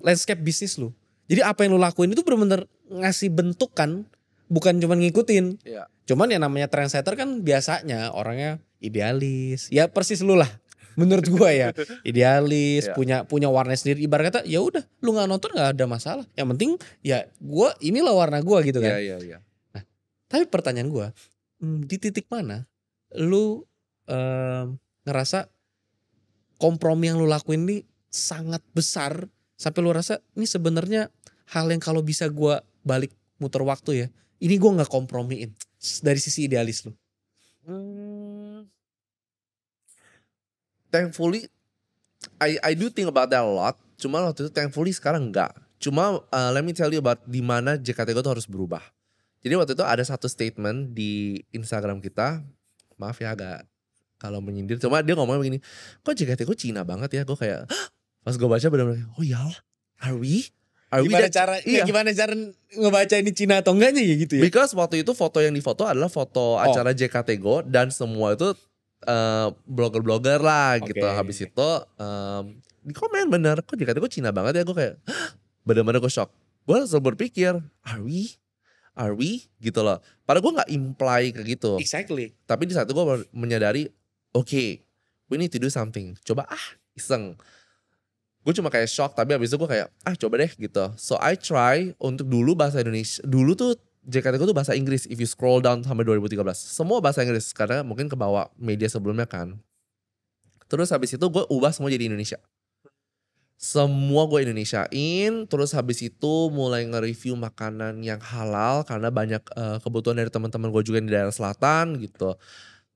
landscape bisnis lu. Jadi apa yang lu lakuin itu benar-benar ngasih bentuk kan, bukan cuma ngikutin. Cuman yang namanya trendsetter kan biasanya orangnya idealis. Ya persis lu lah. Menurut gua ya, idealis, punya warna sendiri. Ibarat kata ya udah, lu nggak nonton nggak ada masalah. Yang penting ya gua inilah warna gua gitu kan. Nah, tapi pertanyaan gua, di titik mana lu ngerasa kompromi yang lu lakuin ini sangat besar sampai lu rasa ini sebenarnya hal yang kalau bisa gue balik muter waktu ya, ini gue nggak kompromiin dari sisi idealis lu. Thankfully, I do think about that a lot. Cuma waktu itu thankfully sekarang enggak. Cuma let me tell you about di mana JKT gue tuh harus berubah. Jadi waktu itu ada satu statement di Instagram kita, maaf ya agak kalau menyindir. Cuma dia ngomongnya begini, kok JKT gue Cina banget ya? Gue kayak pas gue baca benar-benar, oh ya, are we gimana cara ngebaca ini Cina atau enggaknya ya gitu ya? Because waktu itu foto yang difoto adalah foto acara JKT Go dan semua itu blogger-blogger lah gitu. Habis itu di komen bener, kok JKT Go Cina banget ya? Gue kayak bener-bener gue shock. Gue langsung berpikir, are we gitu loh. Padahal gue gak imply kayak gitu. Exactly. Tapi di saat itu gue menyadari, okay, we need to do something. Coba iseng. Gue cuma kayak shock, tapi abis itu gue kayak coba deh gitu. So I try untuk dulu bahasa Indonesia. Dulu tuh JKT gue tuh bahasa Inggris. If you scroll down sampai 2013, semua bahasa Inggris karena mungkin kebawa media sebelumnya kan. Terus habis itu gue ubah semua jadi Indonesia. Semua gue Indonesiain, terus habis itu mulai nge-review makanan yang halal karena banyak kebutuhan dari teman-teman gue juga di daerah selatan gitu.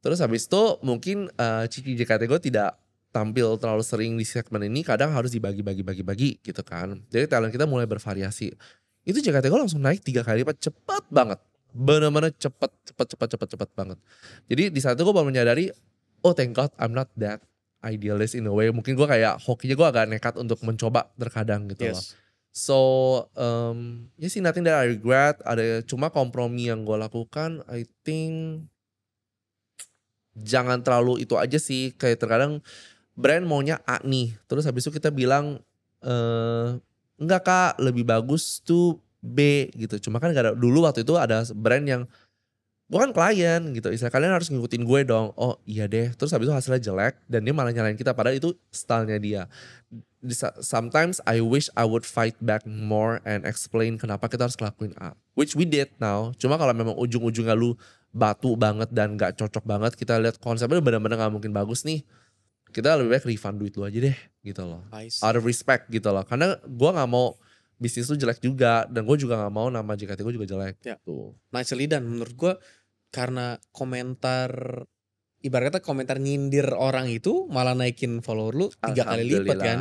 Terus habis itu mungkin Cici JKT gue tidak tampil terlalu sering di segmen ini, kadang harus dibagi-bagi gitu kan. Jadi talent kita mulai bervariasi. Itu JKT gue langsung naik 3 kali lipat, cepet banget. Bener-bener cepet banget. Jadi di saat itu gue baru menyadari, oh thank God I'm not that idealist in a way. Mungkin gue kayak hokinya gue agak nekat untuk mencoba terkadang gitu loh. So ya sih nothing that I regret. Ada cuma kompromi yang gue lakukan, I think jangan terlalu itu aja sih. Kayak terkadang brand maunya A nih, terus habis itu kita bilang enggak kak, lebih bagus tuh B gitu. Cuma kan dulu waktu itu ada brand yang gue kan klien gitu, istilah kalian harus ngikutin gue dong. Oh iya deh, terus habis itu hasilnya jelek dan dia malah nyalain kita padahal itu stylenya dia. Sometimes I wish I would fight back more and explain kenapa kita harus ngelakuin A, which we did now. Cuma kalau memang ujung-ujungnya lu batu banget dan gak cocok banget, kita lihat konsepnya benar-benar gak mungkin bagus nih, kita lebih baik refund duit lu aja deh gitu loh. Out of respect gitu loh, karena gue gak mau bisnis lu jelek juga, dan gue juga gak mau nama JKT gue juga jelek gitu. Nicely done menurut gue. Karena komentar, ibaratnya komentar nyindir orang itu malah naikin follower lu 3 kali lipat kan.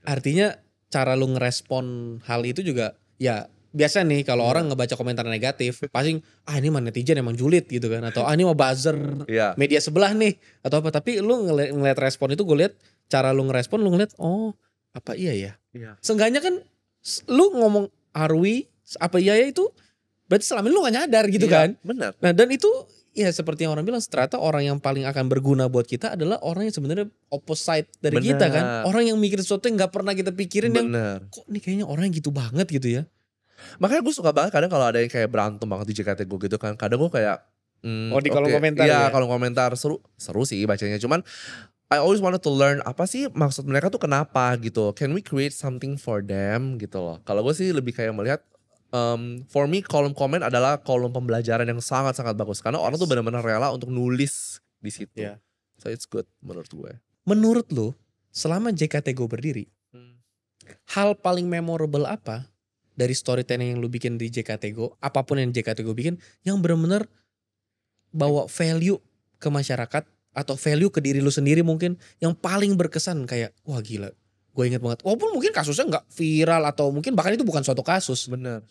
Artinya cara lu ngerespon hal itu juga ya biasa nih kalau orang ngebaca komentar negatif pasti ini mah netizen emang julid gitu kan, atau ini mah buzzer media sebelah nih atau apa. Tapi lu ngeliat respon itu, gue lihat cara lu ngerespon, lu ngeliat oh apa iya ya. Seenggaknya kan lu ngomong Arwi apa iya ya itu berarti selama ini lu gak nyadar gitu kan. Benar. Nah dan itu ya seperti yang orang bilang, ternyata orang yang paling akan berguna buat kita adalah orang yang sebenarnya opposite dari kita kan. Orang yang mikir sesuatu yang gak pernah kita pikirin. Yang kok nih kayaknya orang yang gitu banget gitu ya. Makanya gue suka banget kadang kalau ada yang kayak berantem banget di JKT gue gitu kan. Kadang gue kayak di kolom komentar ya. Kolom komentar seru sih bacanya. Cuman I always wanted to learn apa sih maksud mereka tuh kenapa gitu. Can we create something for them gitu loh. Kalau gue sih lebih kayak melihat for me kolom komen adalah kolom pembelajaran yang sangat-sangat bagus. Karena orang tuh benar-benar rela untuk nulis di situ. So it's good menurut gue. Menurut lu selama JKT Go berdiri, hal paling memorable apa dari storytelling yang lu bikin di JKT Go, apapun yang JKT Go bikin, yang benar-benar bawa value ke masyarakat atau value ke diri lu sendiri mungkin, yang paling berkesan kayak wah gila, gue inget banget. Walaupun mungkin kasusnya gak viral atau mungkin bahkan itu bukan suatu kasus. Bener.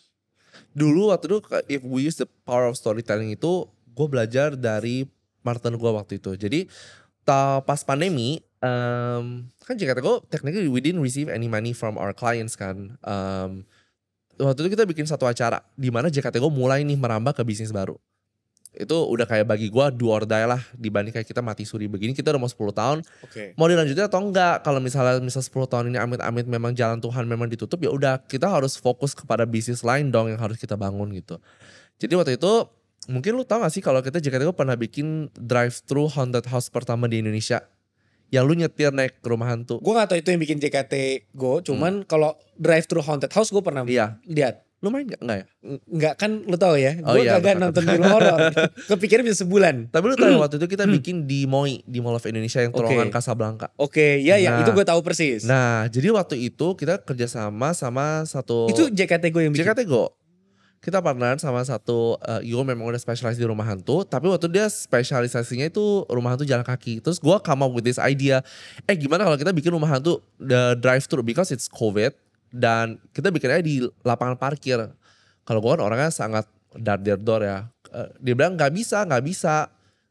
Dulu waktu itu if we use the power of storytelling itu, gue belajar dari partner gue waktu itu. Jadi pas pandemi kan JKT Go technically we didn't receive any money from our clients kan. Waktu itu kita bikin satu acara di mana JKT Go mulai nih merambah ke bisnis baru. Itu udah kayak bagi gue do or die lah, dibanding kayak kita mati suri begini. Kita udah mau 10 tahun mau dilanjutin atau enggak. Kalau misal 10 tahun ini amit-amit memang jalan Tuhan memang ditutup, ya udah kita harus fokus kepada bisnis lain dong yang harus kita bangun gitu. Jadi waktu itu mungkin lu tahu gak sih kalau kita JKT pernah bikin drive-thru haunted house pertama di Indonesia, yang lu nyetir naik ke rumah hantu. Gue gak tahu itu yang bikin JKT Go, cuman kalau drive-thru haunted house gue pernah lihat. Lu main gak? Enggak ya? Enggak kan, lu tahu ya. Gue kagak nonton film horor. Kepikiran bisa sebulan. Tapi lu tahu waktu itu kita bikin di MOI, di Mall of Indonesia yang terowongan Casablanca. Ya itu gue tahu persis. Nah, jadi waktu itu kita kerjasama sama satu. Itu JKT Go yang bikin? JKT Go. Kita partneran sama satu IO memang udah spesialis di rumah hantu. Tapi waktu dia spesialisasinya itu rumah hantu jalan kaki. Terus gue come up with this idea. Gimana kalau kita bikin rumah hantu drive-thru, because it's COVID. Dan kita bikinnya di lapangan parkir. Kalau gue kan orangnya sangat dar-der-dor ya. Dia bilang gak bisa.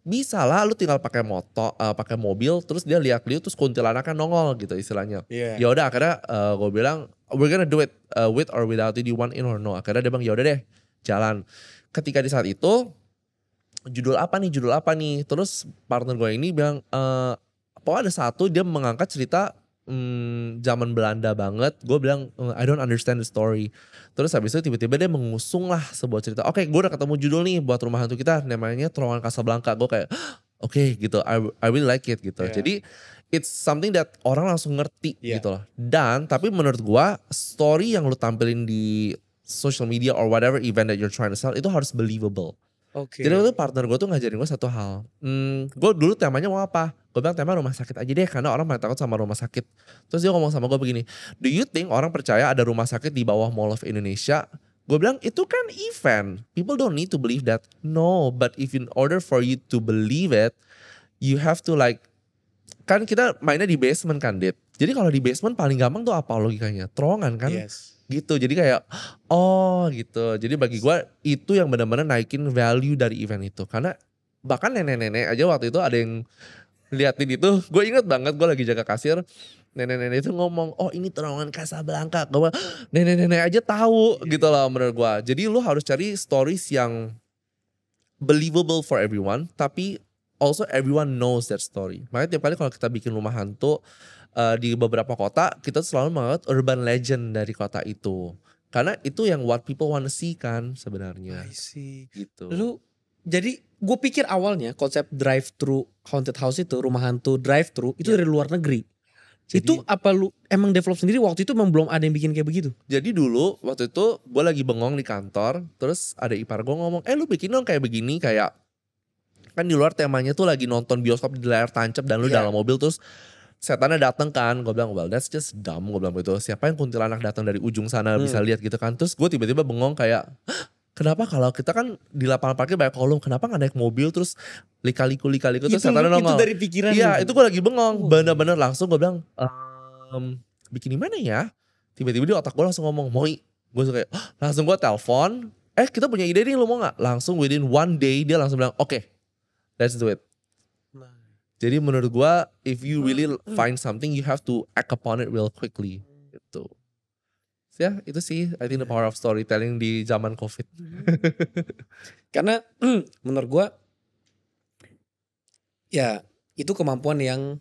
Bisa lah, lu tinggal pakai motor, pakai mobil, terus dia lihat-lihat terus kuntilanaknya nongol gitu istilahnya. Ya udah akhirnya gue bilang we're gonna do it with or without you, do you want in or no. Akhirnya dia bilang ya udah deh, jalan. Ketika di saat itu judul apa nih? Terus partner gue ini bilang pokoknya ada satu dia mengangkat cerita zaman Belanda banget. Gue bilang I don't understand the story. Terus habis itu tiba-tiba dia mengusung lah sebuah cerita. Oke, gue udah ketemu judul nih buat rumah hantu kita, namanya Terowongan Casablanca. Gue kayak oke, gitu, I really like it gitu. Jadi it's something that orang langsung ngerti gitu loh. Dan tapi menurut gue story yang lu tampilin di social media or whatever event that you're trying to sell itu harus believable. Oke. Jadi waktu itu partner gue tuh ngajarin gue satu hal. Gue dulu temanya mau apa? Gue bilang tema rumah sakit aja deh karena orang paling takut sama rumah sakit. Terus dia ngomong sama gue begini, do you think orang percaya ada rumah sakit di bawah Mall of Indonesia? Gue bilang itu kan event. People don't need to believe that. No, but if in order for you to believe it, you have to like, kan kita mainnya di basement kan, Dit. Jadi kalau di basement paling gampang tuh apa logikanya? Terowongan kan? Yes. Gitu. Jadi kayak oh gitu. Jadi bagi gue itu yang benar-benar naikin value dari event itu. Karena bahkan nenek-nenek aja waktu itu ada yang liatin itu. Gue inget banget gue lagi jaga kasir. Nenek-nenek itu ngomong, oh ini terowongan Casablanca. Gue nenek-nenek aja tahu gitu loh menurut gue. Jadi lu harus cari stories yang believable for everyone. Tapi also everyone knows that story. Makanya tiap kali kalau kita bikin rumah hantu di beberapa kota, kita selalu mengangkat urban legend dari kota itu. Karena itu yang what people wanna see kan sebenarnya. I see. Gitu. Lu jadi gue pikir awalnya konsep drive thru haunted house itu, rumah hantu drive thru itu dari luar negeri. Jadi, itu apa lu emang develop sendiri waktu itu memang belum ada yang bikin kayak begitu? Jadi dulu waktu itu gue lagi bengong di kantor, terus ada ipar gue ngomong, lu bikin dong kayak begini, kayak kan di luar temanya tuh lagi nonton bioskop di layar tancap dan lu dalam mobil terus setannya dateng kan. Gue bilang, well that's just dumb. Gue bilang gitu, siapa yang kuntilanak datang dari ujung sana bisa lihat gitu kan. Terus gue tiba-tiba bengong kayak, kenapa kalau kita kan di lapangan parkir banyak kolong, kenapa gak naik mobil terus lika-liku terus setannya nongol. Itu dari pikiran. Iya itu gue lagi bengong, bener-bener langsung gue bilang, bikin di mana ya? Tiba-tiba di otak gue langsung ngomong, Moi. Gue kayak, langsung gue telepon, kita punya ide nih, lu mau gak? Langsung within one day dia langsung bilang, oke, let's do it. Jadi menurut gue, if you really find something, you have to act upon it real quickly. Gitu. So, ya itu sih, I think the power of storytelling di zaman COVID. Karena menurut gue, ya itu kemampuan yang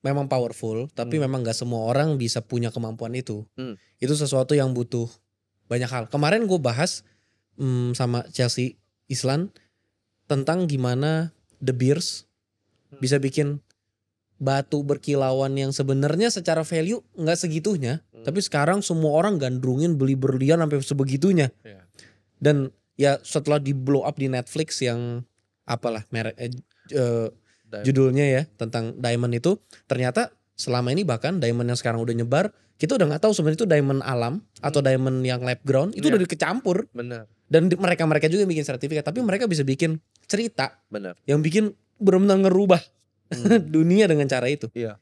memang powerful, tapi memang gak semua orang bisa punya kemampuan itu. Itu sesuatu yang butuh banyak hal. Kemarin gue bahas sama Chelsea Islan tentang gimana The Beers bisa bikin batu berkilauan yang sebenarnya secara value nggak segitunya, tapi sekarang semua orang gandrungin beli berlian sampai sebegitunya. Dan ya setelah di blow up di Netflix yang apalah merek judulnya ya tentang diamond itu, ternyata selama ini bahkan diamond yang sekarang udah nyebar, kita udah nggak tahu sebenarnya itu diamond alam atau diamond yang lab ground, itu udah kecampur. Benar. Dan mereka juga yang bikin sertifikat, tapi mereka bisa bikin cerita. Benar. Yang bikin benar-benar ngerubah dunia dengan cara itu. Iya.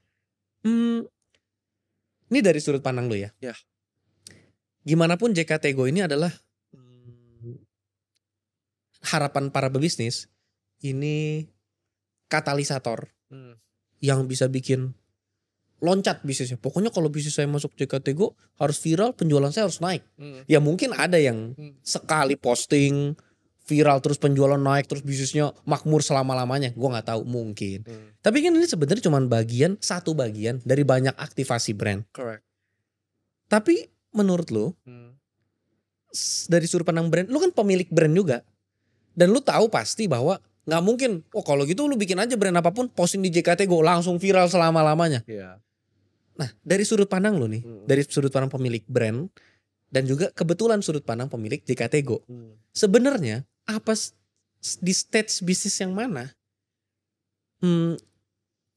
Ini dari sudut pandang lo ya. Ya. Gimana pun JKT Go ini adalah harapan para pebisnis, ini katalisator yang bisa bikin loncat bisnisnya. Pokoknya kalau bisnis saya masuk JKT Go harus viral, penjualan saya harus naik. Ya mungkin ada yang sekali posting viral terus penjualan naik terus bisnisnya makmur selama-lamanya. Gue gak tahu, mungkin. Tapi kan ini sebenarnya cuma satu bagian dari banyak aktivasi brand. Correct. Tapi menurut lo, dari sudut pandang brand, lo kan pemilik brand juga. Dan lo tahu pasti bahwa gak mungkin, kalau gitu lo bikin aja brand apapun, posting di JKT Go langsung viral selama-lamanya. Iya. Nah dari sudut pandang lo nih, dari sudut pandang pemilik brand, dan juga kebetulan sudut pandang pemilik JKT Go. Sebenarnya apa di stage bisnis yang mana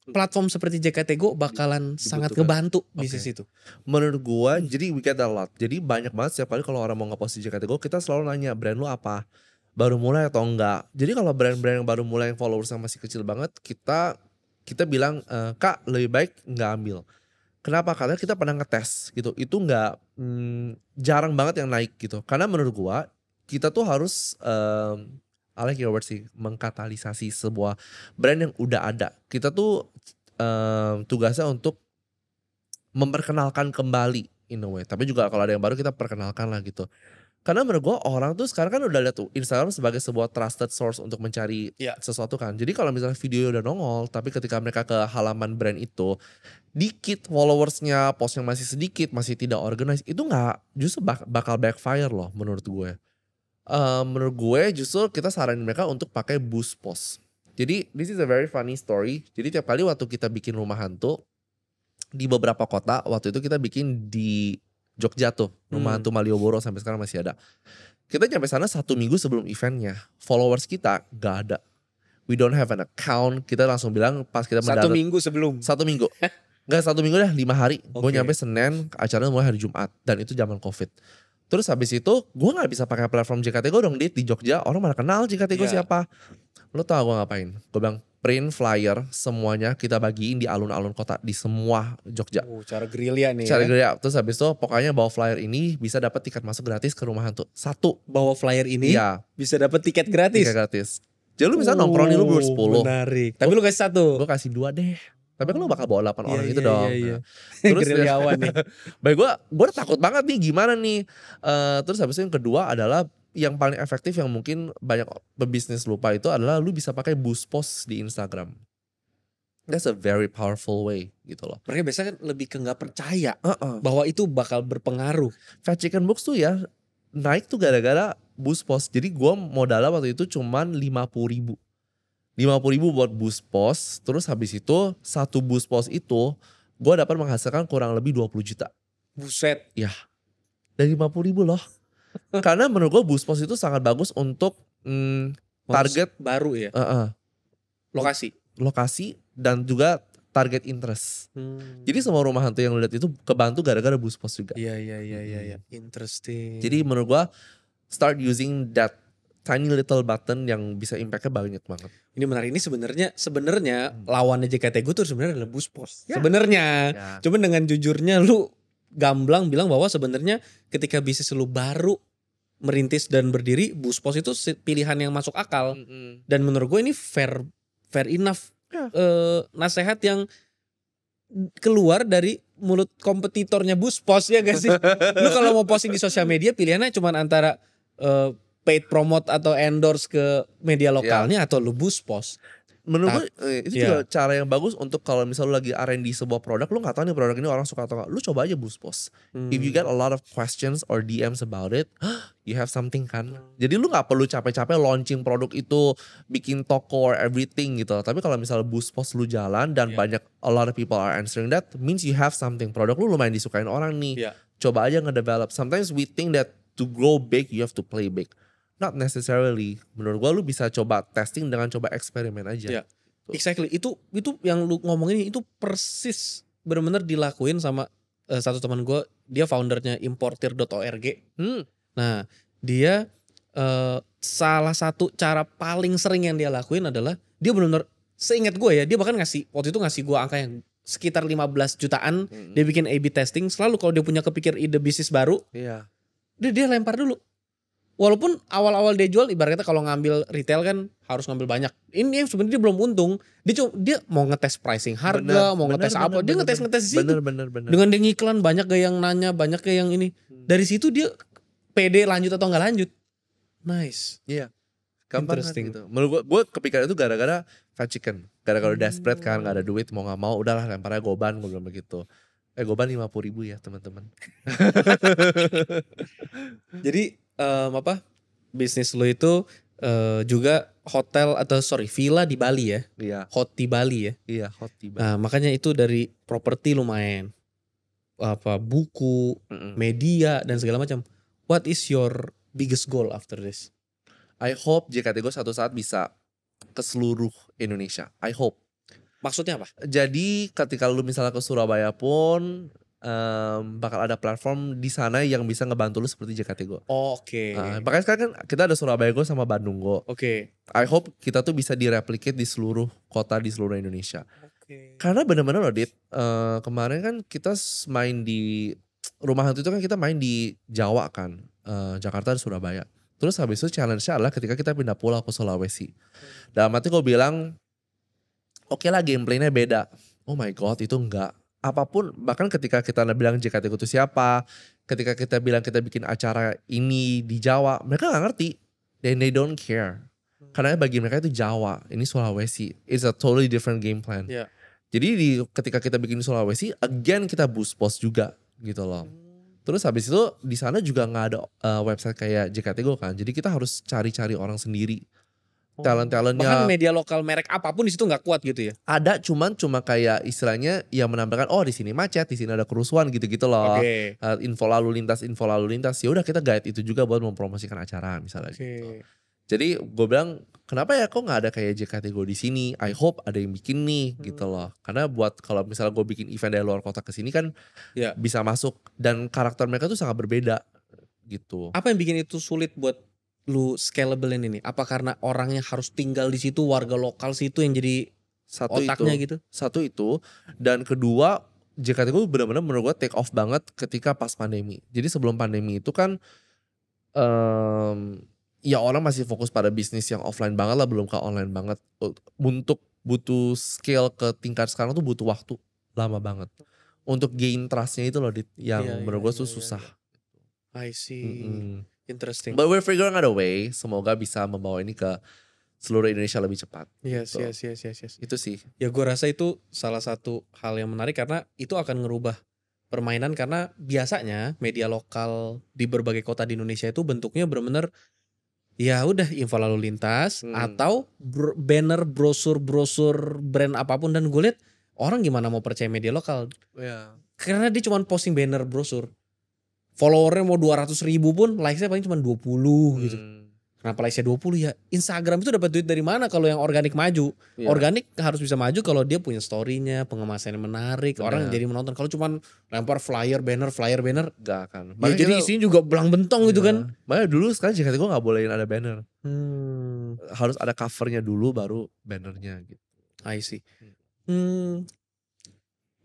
platform seperti JKT Go bakalan sangat ngebantu bisnis itu? Menurut gua, jadi we get a lot. Jadi banyak banget setiap kali kalau orang mau ngepost di JKT Go, kita selalu nanya brand lu apa, baru mulai atau enggak. Jadi kalau brand-brand yang baru mulai yang followersnya masih kecil banget, kita bilang, Kak lebih baik nggak ambil. Kenapa? Karena kita pernah ngetes gitu. Itu nggak jarang banget yang naik gitu. Karena menurut gua kita tuh harus I like your word sih, mengkatalisasi sebuah brand yang udah ada. Kita tuh tugasnya untuk memperkenalkan kembali in a way. Tapi juga kalau ada yang baru kita perkenalkan lah gitu. Karena menurut gue orang tuh sekarang kan udah lihat tuh Instagram sebagai sebuah trusted source untuk mencari sesuatu kan. Jadi kalau misalnya video udah nongol, tapi ketika mereka ke halaman brand itu dikit followersnya, postnya masih sedikit, masih tidak organized, itu nggak justru bakal backfire loh menurut gue. Menurut gue justru kita saranin mereka untuk pakai boost post. Jadi this is a very funny story. Jadi tiap kali waktu kita bikin rumah hantu di beberapa kota, waktu itu kita bikin di Jogja tuh, rumah hantu Malioboro sampai sekarang masih ada. Kita nyampe sana 1 minggu sebelum eventnya. Followers kita gak ada. We don't have an account. Kita langsung bilang pas kita 1 minggu sebelum. 1 minggu. Enggak 1 minggu dah, 5 hari. Gue Oke. nyampe Senin, acaranya mulai hari Jumat. Dan itu zaman Covid. Terus habis itu gue gak bisa pakai platform JKT gue dong, di Jogja. Orang mana kenal JKT gue Iya. siapa. Lo tau gue ngapain? Gue bilang print flyer semuanya kita bagiin di alun-alun kota. Di semua Jogja. Cara gerilya nih Cara ya. gerilya. Terus habis itu pokoknya bawa flyer ini bisa dapat tiket masuk gratis ke rumah hantu. 1. Bawa flyer ini Iya, bisa dapat tiket gratis. tiket gratis. Jadi lu bisa nongkrong nih lu berdua 10. Menarik. Tapi lu kasih 1. Gue kasih 2 deh. Tapi kan lu bakal bawa 8 orang itu Iya, dong. iya. Nah, terus Gerilyawan nih. baik gue udah takut banget nih gimana nih. Terus habis itu yang kedua adalah yang paling efektif yang mungkin banyak pebisnis lupa itu adalah lu bisa pakai boost post di Instagram. That's a very powerful way gitu loh. Mereka biasanya kan lebih ke nggak percaya Uh-uh. bahwa itu bakal berpengaruh. Fat Chicken Box tuh ya naik tuh gara-gara boost post. Jadi gue modalnya waktu itu cuman 50.000. 50.000 buat boost post. Terus habis itu 1 boost post itu gue dapat menghasilkan kurang lebih 20 juta. Buset. Dari 50.000 loh. Karena menurut gue boost post itu sangat bagus untuk target baru ya. Lokasi. lokasi dan juga target interest. Jadi semua rumah hantu yang lu lihat itu kebantu gara-gara boost post juga. Iya. Interesting. Jadi menurut gua start using that tiny little button yang bisa impactnya banyak banget. ini menarik. Ini sebenarnya lawannya JKT gue tuh sebenarnya adalah boost post. Ya. Sebenarnya. Ya. Cuman dengan jujurnya lu gamblang bilang bahwa sebenarnya ketika bisnis lu baru merintis dan berdiri, boost post itu pilihan yang masuk akal. Dan menurut gue ini fair enough Ya. nasihat yang keluar dari mulut kompetitornya boost post ya gak sih? Lu kalau mau posting di sosial media pilihannya cuma antara paid promote atau endorse ke media lokalnya atau lu boost post. Menurut gue itu juga cara yang bagus untuk kalau misal lu lagi R&D sebuah produk, lu gak tahu nih produk ini orang suka atau gak, lu coba aja boost post. If you get a lot of questions or DMs about it, you have something kan. Jadi lu gak perlu capek-capek launching produk itu, bikin toko or everything gitu. Tapi kalau misal boost post lu jalan dan banyak a lot of people are answering that, means you have something. Produk lu lumayan disukain orang nih. Coba aja ngedevelop. Sometimes we think that to grow big you have to play big. Not necessarily. Menurut gua lu bisa coba testing dengan coba eksperimen aja. Exactly. Itu yang lu ngomongin itu persis benar-benar dilakuin sama satu teman gue. Dia foundernya importir.org. Nah dia salah satu cara paling sering yang dia lakuin adalah dia benar-benar, seingat gue ya, dia bahkan waktu itu ngasih gue angka yang sekitar 15 jutaan. Dia bikin A/B testing. Selalu kalau dia punya kepikir ide bisnis baru, dia lempar dulu. Walaupun awal-awal dia jual, ibaratnya kalau ngambil retail kan harus ngambil banyak. Ini sebenarnya dia belum untung. Dia mau ngetes pricing harga, mau ngetes apa. Dia ngetes di situ. Bener. Dengan dia ngiklan, banyak gak yang nanya, banyak gak yang ini. Dari situ dia pede lanjut atau nggak lanjut. Nice. Iya. Gampang Interesting. kan gitu. Menurut gue kepikiran itu gara-gara Fat Chicken. Gara-gara desperate kan, gak ada duit, mau gak mau, udahlah lemparnya Goban, gue bilang begitu. Goban 50.000 ya teman-teman. Jadi bisnis lo itu juga hotel atau villa di Bali ya? Iya. Hot di Bali ya? Iya, hot tiba. Nah makanya itu dari properti lumayan. Buku, media dan segala macam. What is your biggest goal after this? I hope JKT gue satu saat bisa ke seluruh Indonesia. I hope. Maksudnya apa? Jadi ketika lu misalnya ke Surabaya pun bakal ada platform di sana yang bisa ngebantu lu seperti JKT Go. Oke. Makanya sekarang kan kita ada Surabaya Go sama Bandung Go. Oke. I hope kita tuh bisa direplicate di seluruh kota di seluruh Indonesia. Oke. Karena bener-bener loh Dit, kemarin kan kita main di rumah hantu itu kan kita main di Jawa kan, Jakarta dan Surabaya. Terus habis itu challenge-nya adalah ketika kita pindah pulau ke Sulawesi. Dalam hati gue bilang, oke lah gameplaynya beda. Oh my god itu enggak. Apapun, bahkan ketika kita bilang JKT itu siapa, ketika kita bilang kita bikin acara ini di Jawa, mereka gak ngerti. Dan they don't care. Karena bagi mereka itu Jawa, ini Sulawesi. It's a totally different game plan. Yeah. Jadi ketika kita bikin Sulawesi, again kita boost post juga gitu loh. Terus habis itu di sana juga gak ada website kayak JKT Go kan. Jadi kita harus cari-cari orang sendiri. talent-talentnya. Bahkan media lokal merek apapun di situ nggak kuat gitu ya? Ada cuma kayak istilahnya yang menampilkan di sini macet, di sini ada kerusuhan gitu-gitu loh. Oke. Info lalu lintas. Ya udah kita guide itu juga buat mempromosikan acara misalnya gitu. Jadi gue bilang kenapa ya kok nggak ada kayak JKT Go di sini? I hope ada yang bikin nih gitu loh. Karena buat kalau misalnya gue bikin event dari luar kota ke sini kan bisa masuk dan karakter mereka tuh sangat berbeda gitu. Apa yang bikin itu sulit buat lu scalable ini? Apa karena orangnya harus tinggal di situ, warga lokal situ yang jadi otaknya gitu? Satu itu dan kedua JKT Go benar-benar menurut gue take off banget ketika pas pandemi. Jadi sebelum pandemi itu kan ya orang masih fokus pada bisnis yang offline banget lah, belum ke online banget. Untuk butuh scale ke tingkat sekarang tuh butuh waktu lama banget. Untuk gain trustnya itu loh yang menurut gue tuh susah. I see. Interesting. But we're figuring out a way. Semoga bisa membawa ini ke seluruh Indonesia lebih cepat. Yes. Itu sih. Ya gue rasa itu salah satu hal yang menarik karena itu akan ngerubah permainan. Karena biasanya media lokal di berbagai kota di Indonesia itu bentuknya benar-benar ya udah info lalu lintas atau banner brosur brand apapun. Dan gue liat orang gimana mau percaya media lokal karena dia cuma posting banner brosur, followernya mau 200.000 pun likesnya paling cuma 20 gitu. Kenapa likesnya 20 ya? Instagram itu dapat duit dari mana kalau yang organik maju? Organik harus bisa maju kalau dia punya story-nya, pengemasannya menarik, orang jadi menonton. Kalau cuma lempar flyer banner gak akan. Ya jadi isinya juga belang bentong gitu kan. Makanya dulu sekarang JKT gue gak bolehin ada banner. Harus ada covernya dulu baru bannernya gitu. I see.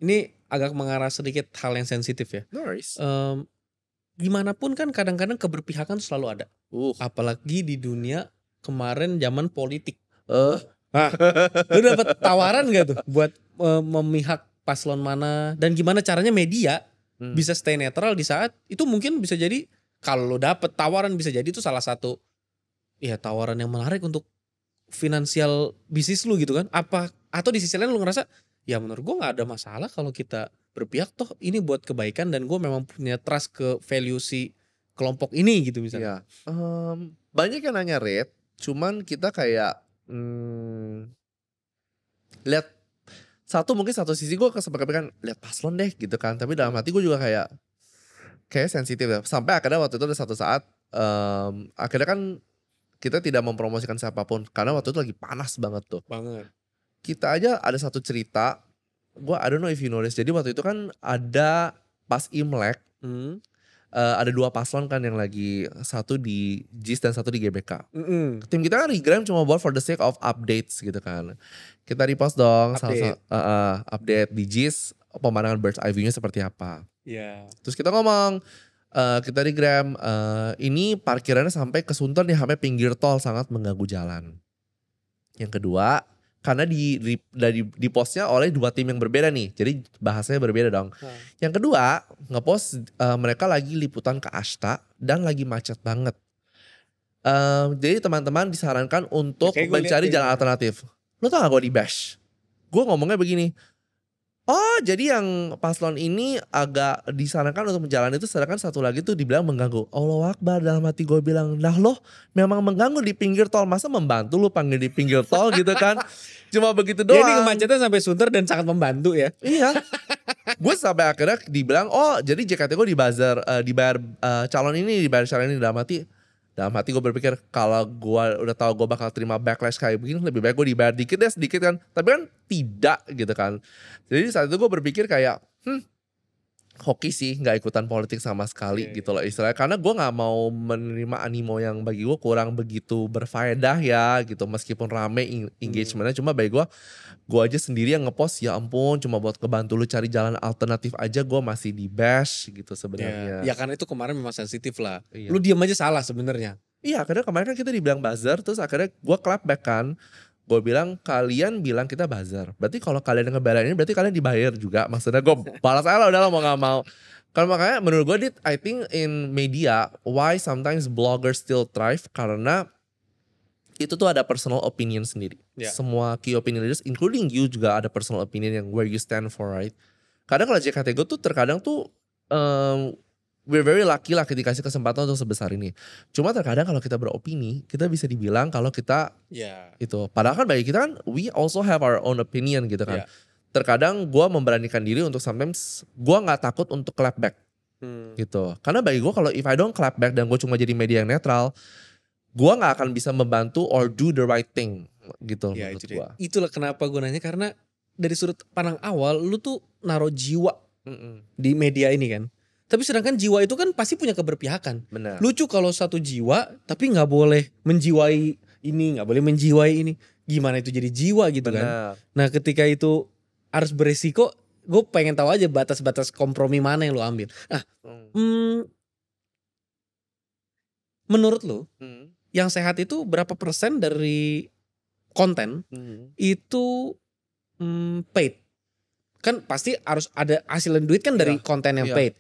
Ini agak mengarah sedikit hal yang sensitif ya. No worries. Gimana pun kan kadang-kadang keberpihakan selalu ada. Apalagi di dunia kemarin zaman politik. Lu dapet tawaran gak tuh buat memihak paslon mana? Dan gimana caranya media bisa stay netral di saat itu? Mungkin bisa jadi kalau lu dapet tawaran bisa jadi itu salah satu tawaran yang menarik untuk finansial bisnis lu gitu kan. Atau di sisi lain lu ngerasa ya menurut gue gak ada masalah kalau kita berpihak, toh ini buat kebaikan dan gue memang punya trust ke value si kelompok ini gitu misalnya. Banyak yang nanya rate, cuman kita kayak lihat mungkin satu sisi gue kesepakat lihat paslon deh gitu kan, tapi dalam hati gue juga kayak sensitif ya. Sampai akhirnya waktu itu ada satu saat akhirnya kan kita tidak mempromosikan siapapun karena waktu itu lagi panas banget tuh. Kita aja ada satu cerita. I don't know if you notice. Jadi waktu itu kan ada pas Imlek ada 2 paslon kan yang lagi, satu di JIS dan satu di GBK. Tim kita kan regram cuma buat for the sake of updates gitu kan. Kita repost dong update di JIS, pemandangan bird's eye view-nya seperti apa. Terus kita ngomong kita regram ini parkirannya sampai ke Sunter nih, sampai pinggir tol, sangat mengganggu jalan. Yang kedua, karena di postnya oleh 2 tim yang berbeda nih, jadi bahasanya berbeda dong. Yang kedua ngepost mereka lagi liputan ke Ashta dan lagi macet banget. Jadi teman-teman disarankan untuk mencari jalan alternatif. Lo tau gak gue di bash? Gue ngomongnya begini. Jadi yang paslon ini agak disarankan untuk menjalani itu, sedangkan satu lagi tuh dibilang mengganggu. Allahu Akbar, dalam hati gue bilang, nah lo memang mengganggu di pinggir tol, masa membantu lu panggil di pinggir tol gitu kan. Cuma begitu doang. Ini kemacetan sampai Sunter dan sangat membantu ya. Iya. Gue sampai akhirnya dibilang, jadi JKT gue dibayar calon ini, dibayar calon ini. Dalam hati gue berpikir kalau gue udah tahu gue bakal terima backlash kayak begini, lebih baik gue dibayar dikit deh, sedikit kan. Tapi kan tidak gitu kan. Jadi saat itu gue berpikir kayak hoki sih gak ikutan politik sama sekali gitu loh istilahnya. Karena gue gak mau menerima animo yang bagi gue kurang begitu berfaedah ya gitu. Meskipun rame engagementnya, cuma bagi gue aja sendiri yang ngepost, ya ampun cuma buat kebantu lu cari jalan alternatif aja gue masih di bash gitu sebenarnya. Ya karena itu kemarin memang sensitif lah. Lu diam aja salah sebenarnya. Iya, akhirnya kemarin kan kita dibilang buzzer, terus akhirnya gue clap back kan. Gue bilang kalian bilang kita buzzer, berarti kalau kalian ngebayar ini berarti kalian dibayar juga. Maksudnya gue balas aja lah, udah lah mau gak mau. Kalau makanya menurut gue I think in media why sometimes bloggers still thrive, karena itu tuh ada personal opinion sendiri. Semua key opinion leaders including you juga ada personal opinion yang where you stand for, right? Kadang kalau JKT Go tuh terkadang tuh we're very lucky lah kita dikasih kesempatan untuk sebesar ini. Cuma terkadang kalau kita beropini, kita bisa dibilang kalau kita itu. Padahal kan bagi kita kan, we also have our own opinion gitu kan. Terkadang gue memberanikan diri untuk sometimes gue nggak takut untuk clap back gitu. Karena bagi gue kalau if I don't clap back dan gue cuma jadi media yang netral, gue nggak akan bisa membantu or do the right thing gitu menurut gue. Itulah kenapa gue nanya, karena dari sudut pandang awal lu tuh naruh jiwa di media ini kan. Tapi sedangkan jiwa itu kan pasti punya keberpihakan. Benar. Lucu kalau satu jiwa tapi nggak boleh menjiwai ini, nggak boleh menjiwai ini. Gimana itu jadi jiwa gitu kan? Nah ketika itu harus beresiko, gue pengen tahu aja batas-batas kompromi mana yang lu ambil. Nah, menurut lu yang sehat itu berapa persen dari konten itu paid? Kan pasti harus ada hasil duit kan dari konten yang paid.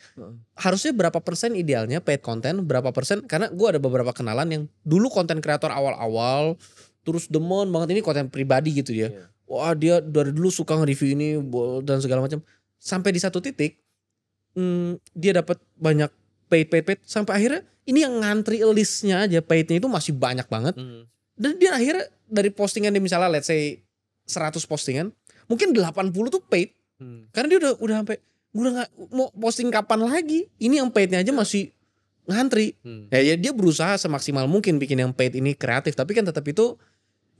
Harusnya berapa persen idealnya paid konten, berapa persen? Karena gue ada beberapa kenalan yang dulu konten kreator awal-awal terus demen banget ini konten pribadi gitu ya. Wah dia dari dulu suka nge-review ini dan segala macam. Sampai di satu titik dia dapat banyak paid sampai akhirnya ini yang ngantri listnya aja paidnya itu masih banyak banget. Dan dia akhirnya dari postingan dia misalnya let's say 100 postingan, mungkin 80 tuh paid. Karena dia udah sampai udah nggak mau posting kapan lagi. Ini yang paidnya aja masih ngantri. Ya dia berusaha semaksimal mungkin bikin yang paid ini kreatif, tapi kan tetap itu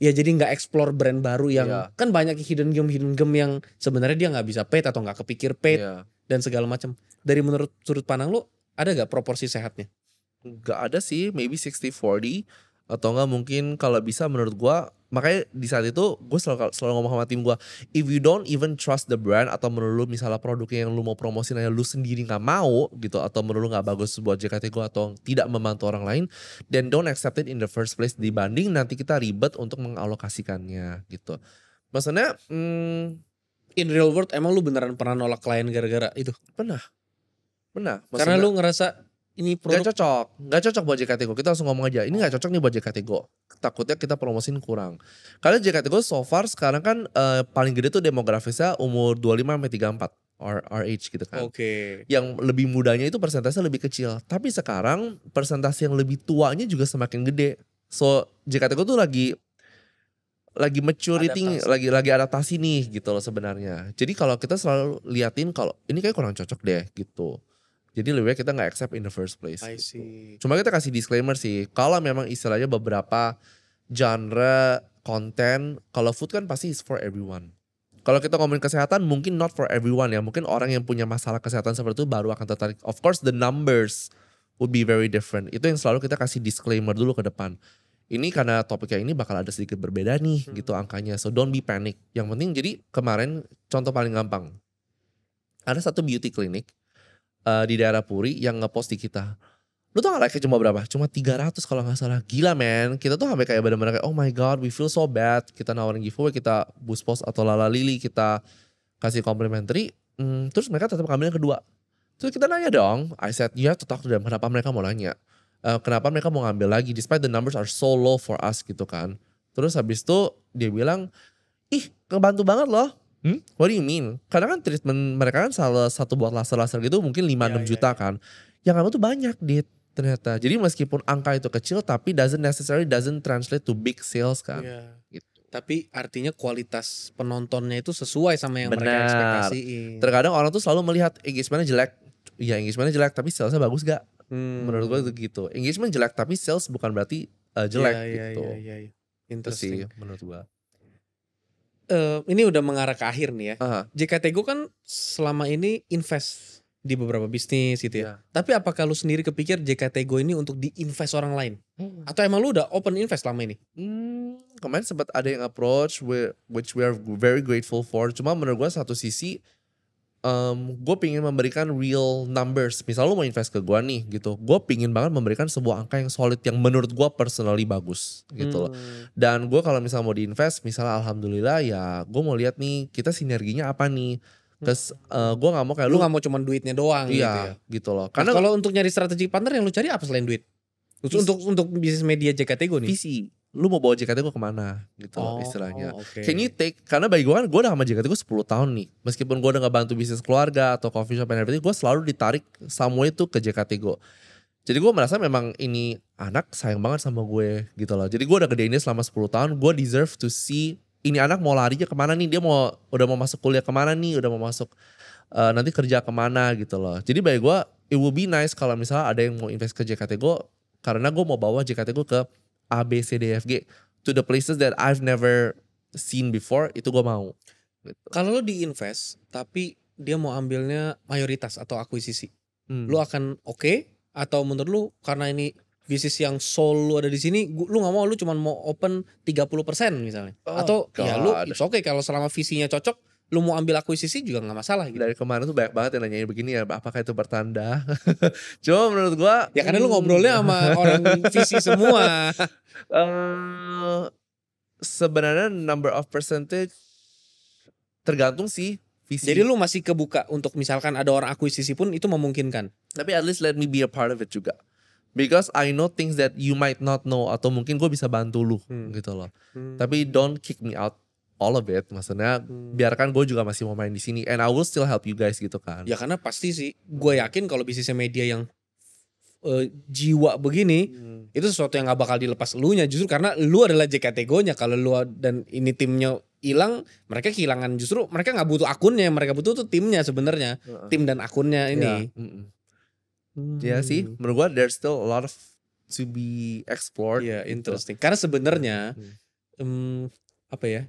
ya jadi nggak explore brand baru yang kan banyak hidden game yang sebenarnya dia nggak bisa paid atau nggak kepikir paid dan segala macam. Dari menurut sudut pandang lu ada gak proporsi sehatnya? Gak ada sih, maybe 60-40 atau enggak mungkin kalau bisa menurut gua. Makanya di saat itu gue selalu ngomong sama tim gue, if you don't even trust the brand atau menurut lu misalnya produknya yang lu mau promosin aja lu sendiri gak mau gitu, atau menurut lu gak bagus buat JKT gue atau tidak membantu orang lain, then don't accept it in the first place, dibanding nanti kita ribet untuk mengalokasikannya gitu. Maksudnya in real world emang lu beneran pernah nolak klien gara-gara itu? Pernah. Karena lu ngerasa ini produk gak cocok buat JKT Go. Kita langsung ngomong aja, ini gak cocok nih buat JKT Go. Takutnya kita promosin kurang. Karena JKT Go so far sekarang kan paling gede tuh demografisnya umur 25-34 RH gitu kan. Yang lebih mudanya itu persentasenya lebih kecil. Tapi sekarang persentase yang lebih tuanya juga semakin gede. So JKT Go tuh lagi maturity, lagi adaptasi nih gitu loh sebenarnya. Jadi kalau kita selalu liatin kalau ini kayak kurang cocok deh gitu. Jadi lebih baik kita gak accept in the first place. Gitu. Cuma kita kasih disclaimer sih, kalau memang istilahnya beberapa genre konten, kalau food kan pasti is for everyone. Kalau kita ngomongin kesehatan mungkin not for everyone ya. Mungkin orang yang punya masalah kesehatan seperti itu baru akan tertarik. Of course the numbers would be very different. Itu yang selalu kita kasih disclaimer dulu ke depan. Ini karena topiknya ini bakal ada sedikit berbeda nih gitu angkanya. So don't be panic. Yang penting jadi kemarin contoh paling gampang. Ada satu beauty clinic di daerah Puri yang ngepost di kita. Lu tau gak like-nya cuma berapa? Cuma 300 kalau gak salah. Gila men. Kita tuh sampai kayak bener-bener kayak oh my god we feel so bad. Kita nawarin giveaway, kita boost post atau lala lili, kita kasih complimentary. Terus mereka tetap ngambil yang kedua. Terus kita nanya dong. I said you have to talk to them. Kenapa mereka mau nanya? Kenapa mereka mau ngambil lagi? Despite the numbers are so low for us gitu kan. Terus habis itu dia bilang, ih kebantu banget loh. What do you mean? Karena kan treatment mereka kan salah satu buat laser-laser gitu mungkin 5-6 juta kan. Yang kamu tuh banyak dit ternyata. Jadi meskipun angka itu kecil tapi doesn't translate to big sales kan. Gitu. Tapi artinya kualitas penontonnya itu sesuai sama yang mereka ekspektasiin. Terkadang orang tuh selalu melihat engagementnya jelek. Ya engagementnya jelek tapi salesnya bagus gak? Menurut gue itu gitu. Engagement jelek tapi sales bukan berarti jelek gitu. Itu sih menurut gue. Ini udah mengarah ke akhir nih ya. JKT Go kan selama ini invest di beberapa bisnis gitu ya. Tapi apakah lu sendiri kepikir JKT Go ini untuk diinvest orang lain? Atau emang lu udah open invest selama ini? Kemarin sempat ada yang approach which we are very grateful for. Cuma menurut gue satu sisi gue pingin memberikan real numbers. Misal lu mau invest ke gue nih gitu, gue pingin banget memberikan sebuah angka yang solid yang menurut gue personally bagus gitu loh. Dan gue kalau misal mau diinvest, misalnya alhamdulillah ya gue mau lihat nih kita sinerginya apa nih. Terus gue gak mau kayak lu gak mau cuma duitnya doang gitu ya. Gitu loh. Karena kalau untuk nyari strategi partner yang lu cari apa selain duit? Untuk bisnis media JKT Go nih? Visi. lu mau bawa JKT gue kemana gitu istilahnya. Oke. Can you take, karena bagi gue kan gue udah sama JKT gue 10 tahun nih. Meskipun gue udah gak bantu bisnis keluarga atau coffee shop and everything, gue selalu ditarik somewhere itu ke JKT gue. Jadi gue merasa memang ini anak sayang banget sama gue gitu loh. Jadi gue udah gedein dia selama 10 tahun, gue deserve to see ini anak mau larinya kemana nih, dia udah mau masuk kuliah kemana nih, udah mau masuk nanti kerja kemana gitu loh. Jadi bagi gue it will be nice kalau misalnya ada yang mau invest ke JKT gue, karena gue mau bawa JKT gue ke A, B, C, D, F, G to the places that I've never seen before, itu gue mau. Gitu. Kalau lo diinvest tapi dia mau ambilnya mayoritas atau akuisisi, lo akan oke? Atau menurut lu karena ini bisnis yang solo ada di sini, lu nggak mau, lu cuma mau open 30% misalnya, atau ya lu it's okay kalau selama visinya cocok, lu mau ambil akuisisi juga nggak masalah gitu. Dari kemarin tuh banyak banget yang nanyain begini ya, apakah itu pertanda? Cuma menurut gua ya karena lu ngobrolnya sama orang visi semua. Sebenarnya number of percentage tergantung sih visi. Jadi lu masih kebuka untuk misalkan ada orang akuisisi pun itu memungkinkan. Tapi at least let me be a part of it juga. Because I know things that you might not know, atau mungkin gue bisa bantu lu gitu loh. Tapi don't kick me out all of it. Maksudnya biarkan gue juga masih mau main di sini, and I will still help you guys gitu kan. Ya karena pasti sih, gue yakin kalau bisnisnya media yang jiwa begini, itu sesuatu yang gak bakal dilepas elunya, justru karena lu adalah JKT-nya. Kalau lu dan ini timnya hilang, mereka kehilangan, justru mereka gak butuh akunnya, mereka butuh tuh timnya sebenarnya, tim dan akunnya ini. Ya sih, menurut gua there's still a lot of to be explored. Iya, interesting. Karena sebenarnya apa ya,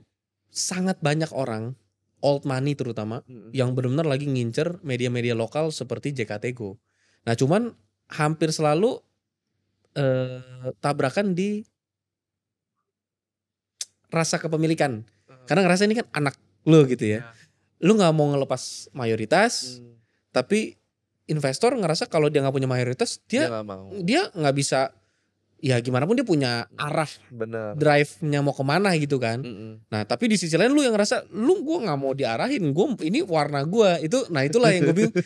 sangat banyak orang old money terutama yang benar-benar lagi ngincer media-media lokal seperti JKT Go. Nah cuman hampir selalu tabrakan di rasa kepemilikan. Karena ngerasa ini kan anak lu gitu ya. Lu gak mau ngelepas mayoritas, tapi investor ngerasa kalau dia gak punya mayoritas, dia gak bisa, ya gimana pun dia punya arah, drive-nya mau kemana gitu kan. Nah tapi di sisi lain lu yang ngerasa, gue gak mau diarahin, ini warna gue itu. Nah itulah yang gue bingung,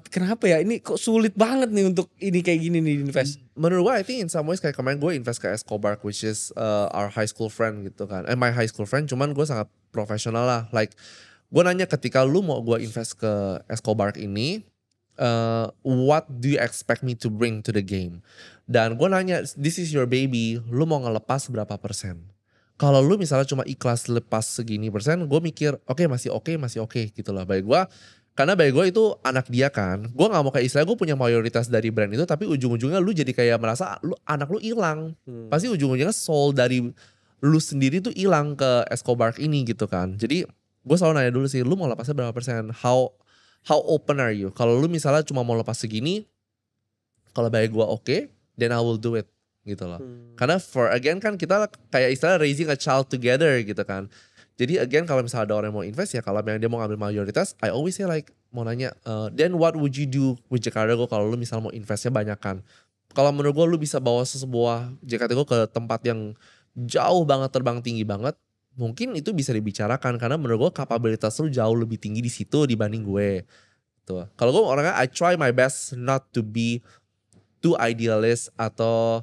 kenapa ya ini kok sulit banget nih untuk ini kayak gini nih invest. Menurut gue I think in some ways kayak kemarin gue invest ke Escobar, which is our high school friend gitu kan. My high school friend, cuman gue sangat profesional lah. Like gue nanya ketika lu mau gue invest ke Escobar ini, what do you expect me to bring to the game? Dan gue nanya, this is your baby, lu mau ngelepas berapa persen? Kalau lu misalnya cuma ikhlas lepas segini persen, gue mikir masih oke gitu lah. Baik gue, karena baik gue itu anak dia kan, gue gak mau kayak istilah gue punya mayoritas dari brand itu, tapi ujung-ujungnya lu jadi kayak merasa anak lu hilang. Pasti ujung-ujungnya soul dari lu sendiri tuh hilang ke Escobar ini gitu kan. Jadi gue selalu nanya dulu sih, lu mau lepasnya berapa persen? How open are you? Kalau lu misalnya cuma mau lepas segini, kalau baik gue oke, then I will do it gitu loh. Karena again kan kita kayak istilah raising a child together gitu kan. Jadi again kalau misalnya ada orang yang mau invest, ya kalau yang dia mau ngambil mayoritas, I always say like mau nanya, then what would you do with Jakarta Go kalau lu misalnya mau investnya banyak kan? Kalau menurut gue lu bisa bawa sebuah Jakarta Go ke tempat yang jauh banget, terbang tinggi banget, mungkin itu bisa dibicarakan karena menurut gue kapabilitas lu jauh lebih tinggi di situ dibanding gue. Tuh. Kalau gue orangnya I try my best not to be too idealist atau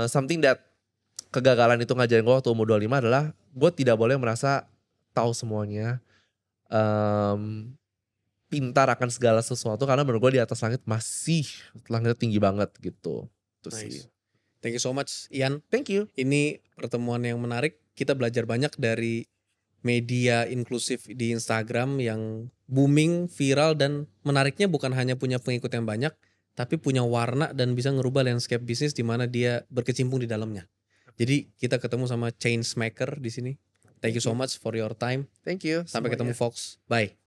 something that kegagalan itu ngajarin gue waktu umur 25 adalah gue tidak boleh merasa tahu semuanya, pintar akan segala sesuatu, karena menurut gue di atas langit masih langit tinggi banget gitu. Tuh nice. Thank you so much Ian. Thank you. Ini pertemuan yang menarik. Kita belajar banyak dari media inklusif di Instagram yang booming, viral, dan menariknya bukan hanya punya pengikut yang banyak, tapi punya warna dan bisa ngerubah landscape bisnis di mana dia berkecimpung di dalamnya. Jadi kita ketemu sama change maker di sini. Thank you so much for your time. Thank you. Sampai ketemu Fox. Bye.